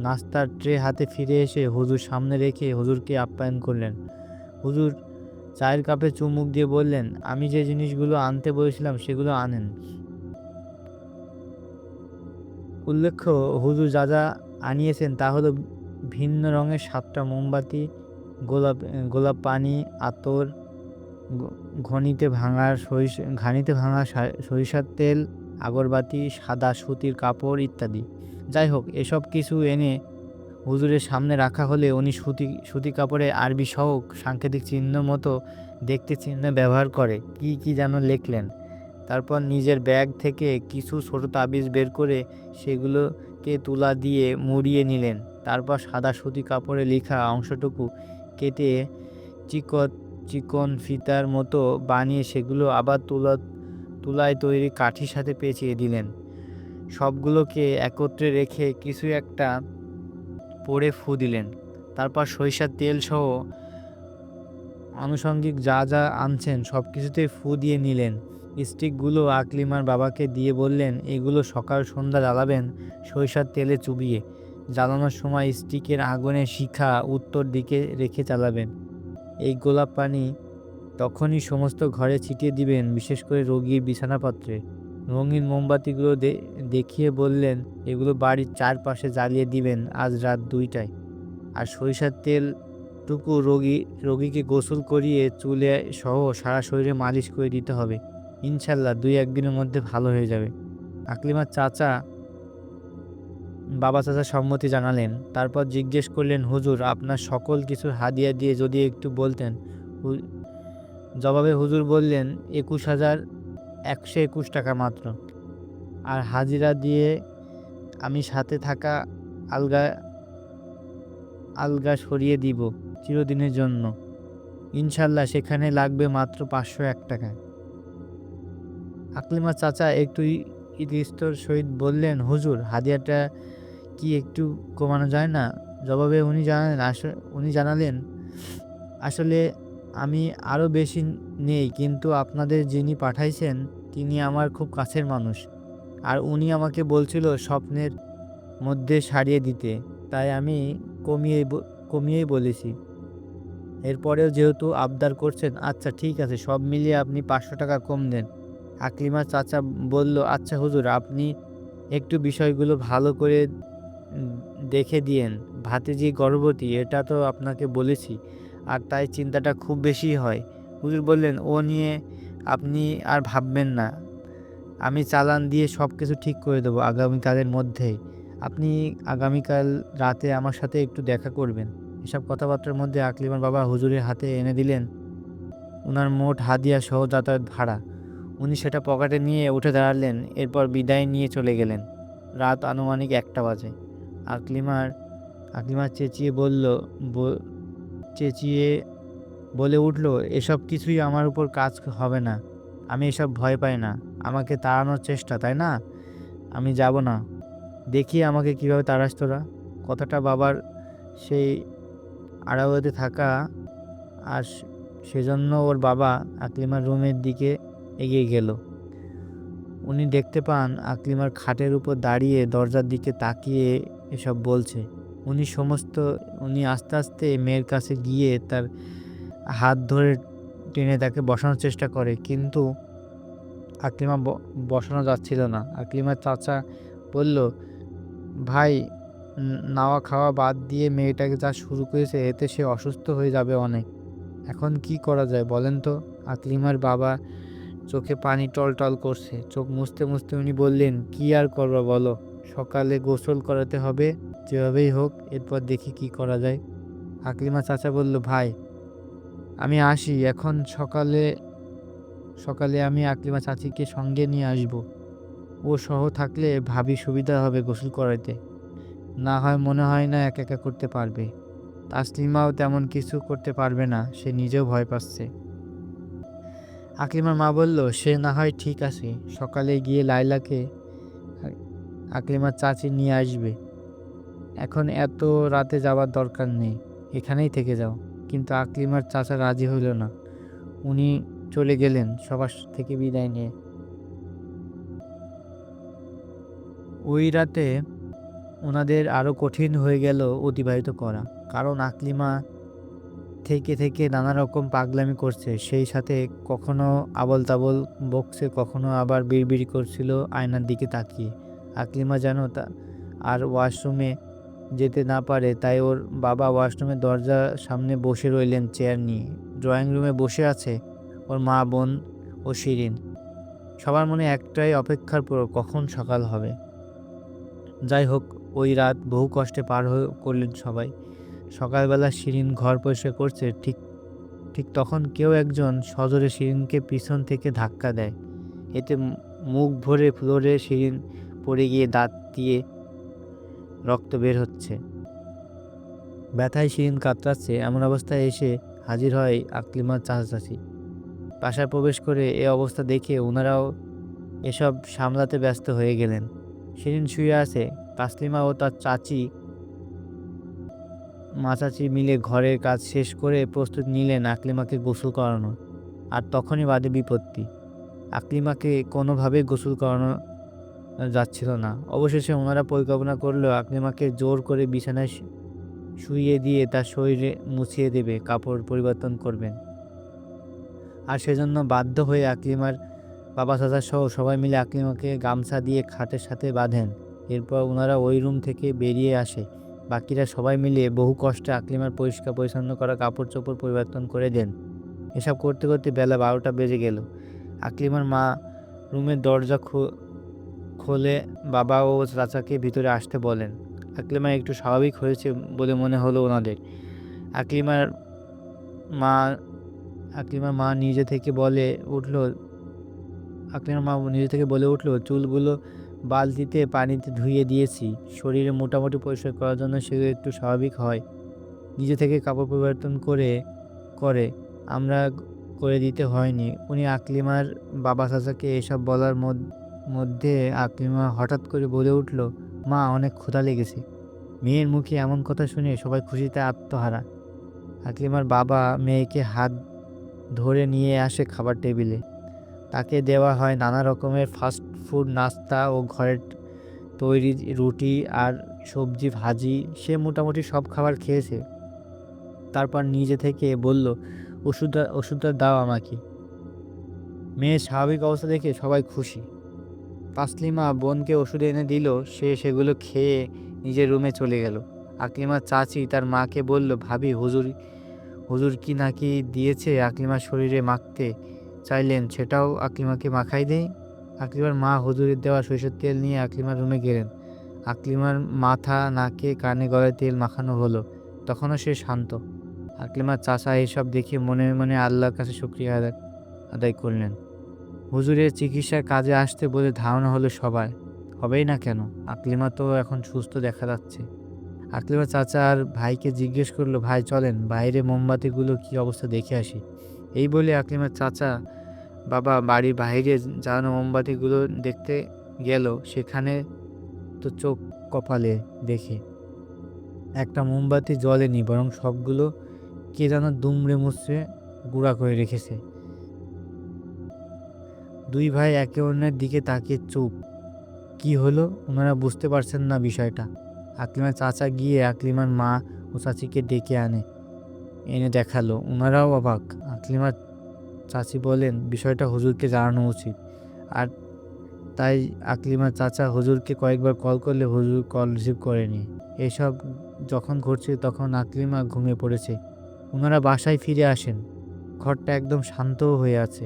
নাস্তার ট্রে হাতে ফিরে এসে হুজুর সামনে রেখে হুজুরকে আপ্যায়ন করলেন। হুজুর চায়ের কাপে চুমুক দিয়ে বললেন, আমি যে জিনিসগুলো আনতে বলেছিলাম সেগুলো আনেন। উল্লেখ্য, হুজুর যা যা আনিয়েছেন তা হলো ভিন্ন রঙের 7টা মোমবাতি, গোলাপ পানি, আতর, ঘানিতে ভাঙা সরিষার তেল, আগরবাতি, সাদা সুতির কাপড় ইত্যাদি। যাই হোক, এসব কিছু এনে হুজুরের সামনে রাখা হলে উনি সুতি কাপড়ে আরবি সহ সাংকেতিক চিহ্ন মতো দেখতে চিহ্ন ব্যবহার করে কি যেন লিখলেন। তারপর নিজের ব্যাগ থেকে কিছু ছোট তাবিজ বের করে সেগুলোকে তুলা দিয়ে মুড়িয়ে নিলেন। তারপর সাদা সুতি কাপড়ে লেখা অংশটুকু কেটে চিকন ফিতার মতো বানিয়ে সেগুলো আবার তুলায় তৈরি কাঠির সাথে পেঁচিয়ে দিলেন। সবগুলোকে একত্রে রেখে কিছু একটা পরে ফু দিলেন। তারপর সরিষার তেল সহ আনুষঙ্গিক যা যা আনছেন সব কিছুতেই ফু দিয়ে নিলেন। স্টিকগুলো আকলিমার বাবাকে দিয়ে বললেন, এগুলো সকাল সন্ধ্যা জ্বালাবেন সরিষার তেলে চুবিয়ে। জ্বালানোর সময় স্টিকের আগুনের শিখা উত্তর দিকে রেখে চালাবেন। এই গোলাপ পানি তখনই সমস্ত ঘরে ছিটিয়ে দিবেন, বিশেষ করে রোগীর বিছানাপত্রে। রঙিন মোমবাতিগুলো দেখিয়ে বললেন, এগুলো বাড়ির চারপাশে জ্বালিয়ে দিবেন আজ রাত 2টায়। আর সরিষার তেলটুকু রোগীকে গোসল করিয়ে চুলে সহ সারা শরীরে মালিশ করে দিতে হবে। ইনশাল্লাহ 2-1 দিনের মধ্যে ভালো হয়ে যাবে। আকলিমার বাবা চাচা সম্মতি জানালেন। তারপর জিজ্ঞেস করলেন, হুজুর আপনার সকল কিছুর হাদিয়া দিয়ে যদি একটু বলতেন। জবাবে হুজুর বললেন, 21,121 টাকা মাত্র। আর হাজিরা দিয়ে আমি সাথে থাকা আলগা সরিয়ে দিব চিরদিনের জন্য। ইনশাল্লাহ সেখানে লাগবে মাত্র 501 টাকা। আকলিমা চাচা একটু ইতস্তর সহিত বললেন, হুজুর হাদিয়াটা কি একটু কমানো যায় না? জবাবে উনি জানালেন, আসলে আমি আরও বেশি নেই, কিন্তু আপনাদের যিনি পাঠাইছেন তিনি আমার খুব কাছের মানুষ। আর উনি আমাকে বলছিল স্বপ্নের মধ্যে সারিয়ে দিতে, তাই আমি কমিয়েই বলেছি। এরপরেও যেহেতু আবদার করছেন, আচ্ছা ঠিক আছে, সব মিলিয়ে আপনি 500 টাকা কম দেন। আকলিমা চাচা বলল, আচ্ছা হুজুর, আপনি একটু বিষয়গুলো ভালো করে দেখে দিয়েন। ভাতিজি গর্ভবতী, এটা তো আপনাকে বলেছি, আর তাই চিন্তাটা খুব বেশি হয়। হুজুর বললেন, ও নিয়ে আপনি আর ভাববেন না, আমি চালান দিয়ে সব কিছু ঠিক করে দেবো আগামীকালের মধ্যেই। আপনি আগামীকাল রাতে আমার সাথে একটু দেখা করবেন। এসব কথাবার্তার মধ্যে আকলিমার বাবা হুজুরের হাতে এনে দিলেন উনার মোট হাদিয়া সহ যাতায়াত ভাড়া। উনি সেটা পকেটে নিয়ে উঠে দাঁড়ালেন, এরপর বিদায় নিয়ে চলে গেলেন। রাত আনুমানিক ১টা বাজে। আকলিমার আকলিমা চেঁচিয়ে বলে উঠল, এসব কিছুই আমার উপর কাজ হবে না। আমি এসব ভয় পাই না। আমাকে তাড়ানোর চেষ্টা, তাই না? আমি যাব না। দেখি আমাকে কিভাবে তাড়াস তোরা। কথাটা বাবার সেই আড়াওয়াতে থাকা, আর সেজন্য ওর বাবা আকলিমার রুমের দিকে এগিয়ে গেল। উনি দেখতে পান আকলিমার খাটের উপর দাঁড়িয়ে দরজার দিকে তাকিয়ে এসব বলছে। উনি আস্তে আস্তে মেয়ের কাছে গিয়ে তার হাত ধরে টেনে তাকে বসানোর চেষ্টা করে, কিন্তু আকলিমা বসানো যাচ্ছিল না। আকলিমার চাচা বলল, ভাই, নাওয়া খাওয়া বাদ দিয়ে মেয়েটাকে যা শুরু করেছে এতে সে অসুস্থ হয়ে যাবে অনেক। এখন কি করা যায় বলেন তো? আকলিমার বাবা চোখে পানি টলটল করছে। চোখ মুছতে মুছতে উনি বললেন, কি আর করবো বলো, সকালে গোসল করাতে হবে যেভাবেই হোক, এরপর দেখি কি করা যায়। আকলিমা চাচা বলল, ভাই আমি আসি এখন, সকালে সকালে আমি আকলিমা চাচিকে সঙ্গে নিয়ে আসব। ও সহ থাকলে ভাবি সুবিধা হবে গোসল করাইতে। না হয় মনে হয় না একা একা করতে পারবে। তাসলিমাও তেমন কিছু করতে পারবে না, সে নিজেও ভয় পাচ্ছে। আকলিমার মা বলল, সে না হয় ঠিক আছে, সকালে গিয়ে লাইলাকে আকলিমার চাচি নিয়ে আসবে। এখন এত রাতে যাবার দরকার নেই, এখানেই থেকে যাও। কিন্তু আকলিমার চাচা রাজি হইল না। উনি চলে গেলেন সবার থেকে বিদায় নিয়ে। ওই রাতে ওনাদের আরও কঠিন হয়ে গেল অতিবাহিত করা, কারণ আকলিমা থেকে থেকে নানা রকম পাগলামি করছে, সেই সাথে কখনো আবল তাবল বকছে, কখনো আবার বিড়বিড় করছিল আয়নার দিকে তাকিয়ে। আকলিমা যেন আর ওয়াশরুমে যেতে না পারে, তাই ওর বাবা ওয়াশরুমের দরজার সামনে বসে রইলেন চেয়ার নিয়ে। ড্রয়িং রুমে বসে আছে ওর মা, বোন ও শিরিন। সবার মনে একটাই অপেক্ষার কখন সকাল হবে। যাই হোক, ওই রাত বহু কষ্টে করলেন সবাই। সকালবেলা শিরিন ঘর পরিষ্কার করছে, ঠিক ঠিক তখন কেউ একজন সজোরে শিরিনকে পিছন থেকে ধাক্কা দেয়। এতে মুখ ভরে ফ্লোরে শিরিন পড়ে গিয়ে দাঁত দিয়ে রক্ত বের হচ্ছে। ব্যথায় শিরিন কাতরাচ্ছে। এমন অবস্থায় এসে হাজির হয় আকলিমার চাচা চাচি। বাসায় প্রবেশ করে এ অবস্থা দেখে ওনারাও এসব সামলাতে ব্যস্ত হয়ে গেলেন। শিরিন শুয়ে আছে। তাসলিমা ও তার চাচি মিলে ঘরের কাজ শেষ করে প্রস্তুত নিলেন আকলিমাকে গোসল করানোর। আর তখনই বাদে বিপত্তি। আকলিমাকে কোনোভাবেই গোসল করানো যাচ্ছিল না। অবশেষে ওনারা পরিকল্পনা করলো আকলিমাকে জোর করে বিছানায় শুইয়ে দিয়ে তার শরীরে মুছিয়ে দেবে, কাপড় পরিবর্তন করবেন। আর সেজন্য বাধ্য হয়ে আকলিমার বাবা চাচা সহ সবাই মিলে আকলিমাকে গামছা দিয়ে খাটের সাথে বাঁধেন। এরপর ওনারা ওই রুম থেকে বেরিয়ে আসে। বাকিরা সবাই মিলে বহু কষ্টে আকলিমার পরিষ্কার পরিচ্ছন্ন করা কাপড় চোপড় পরিবর্তন করে দেন। এসব করতে করতে বেলা 12টা বেজে গেল। আকলিমার মা রুমের দরজা খোলে, বাবা ও চাচাকে ভিতরে আসতে বলেন। আকলিমা একটু স্বাভাবিক হয়েছে বলে মনে হলো ওনাদের। আকলিমার মা আকলিমার মা নিজে থেকে বলে উঠল, চুলগুলো বালতিতে পানিতে ধুয়ে দিয়েছি। শরীরে মোটামুটি পরিষ্কার করার জন্য সে একটু স্বাভাবিক হয়। নিজে থেকে কাপড় পরিবর্তন করে আমরা করে দিতে হয়নি। উনি আকলিমার বাবা চাচাকে এসব বলার মধ্যে আকলিমা হঠাৎ করে বলে উঠল, মা, অনেক ক্ষুধা লেগেছে। মেয়ের মুখে এমন কথা শুনে সবাই খুশিতে আত্মহারা। আকলিমার বাবা মেয়েকে হাত ধরে নিয়ে আসে খাবার টেবিলে। তাকে দেওয়া হয় নানা রকমের ফাস্ট ফুড নাস্তা ও ঘরের তৈরি রুটি আর সবজি ভাজি। সে মোটামুটি সব খাবার খেয়েছে। তারপর নিজে থেকে বলল, ওষুধটা দাও আমাকে। মেয়ের স্বাভাবিক অবস্থা দেখে সবাই খুশি। তাসলিমা বোনকে ওষুধ এনে দিল। সে সেগুলো খেয়ে নিজের রুমে চলে গেল। আকলিমার চাচি তার মাকে বলল, ভাবি, হুজুর কি নাকি দিয়েছে আকলিমার শরীরে মাখতে চাইলেন, সেটাও আকলিমাকে মাখাই দেই। আকলিমার মা হুজুরের দেওয়া সরিষার তেল নিয়ে আকলিমার রুমে গেলেন। আকলিমার মাথা, নাকে, কানে, গলায় তেল মাখানো হলো। তখনও সে শান্ত। আকলিমার চাচা এসব দেখে মনে মনে আল্লাহর কাছে শুকরিয়া আদায় করলেন। হুজুরের চিকিৎসার কাজে আসতে বলে ধারণা হলো সবার। হবেই না কেন? আকলিমা তো এখন সুস্থ দেখা যাচ্ছে। আকলিমার চাচা আর ভাইকে জিজ্ঞেস করলো, ভাই চলেন বাইরে মোমবাতিগুলো কি অবস্থা দেখে আসি। এই বলে আকলিমার চাচা বাবা বাড়ির বাইরে জ্বালানো মোমবাতিগুলো দেখতে গেল। সেখানে তো চোখ কপালে দেখে একটা মোমবাতি জ্বলেনি, বরং সবগুলো কে যেন দুমড়ে মুচড়ে গুঁড়া করে রেখেছে। দুই ভাই একে অন্যের দিকে তাকিয়ে চুপ। কি হলো? ওনারা বুঝতে পারছেন না বিষয়টা। আকলিমার চাচা গিয়ে আকলিমার মা ও চাচিকে ডেকে এনে দেখালো। ওনারাও অবাক। আকলিমার চাচি বলেন, বিষয়টা হুজুরকে জানানো উচিত। আর তাই আকলিমার চাচা হুজুরকে কয়েকবার কল করলে হুজুর কল রিসিভ করেনি। এসব যখন ঘটছে তখন আকলিমা ঘুমিয়ে পড়েছে। ওনারা বাসায় ফিরে আসেন। ঘরটা একদম শান্ত হয়ে আছে।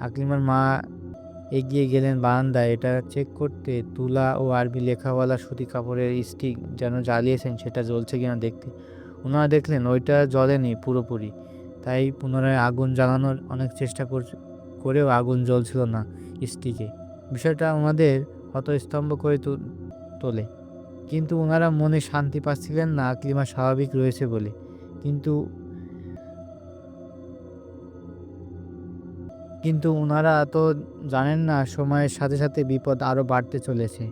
আকলিমার মা এগিয়ে গেলেন বারান্দায় এটা চেক করতে, তুলা ও আরবি লেখাওয়ালা সুতি কাপড়ের স্টিক যেন জ্বালিয়েছেন সেটা জ্বলছে কিনা দেখতে। ওনারা দেখলেন ওইটা জ্বলেনি পুরোপুরি। তাই পুনরায় আগুন জ্বালানোর অনেক চেষ্টা করেও আগুন জ্বলছিল না স্টিকে। বিষয়টা ওনাদের হতস্তম্ভ করে তোলে। কিন্তু ওনারা মনে শান্তি পাচ্ছিলেন না আকলিমা স্বাভাবিক রয়েছে বলে। কিন্তু কিন্তু ওনারা তো জানেন না সময়ের সাথে সাথে বিপদ আরও বাড়তে চলেছে।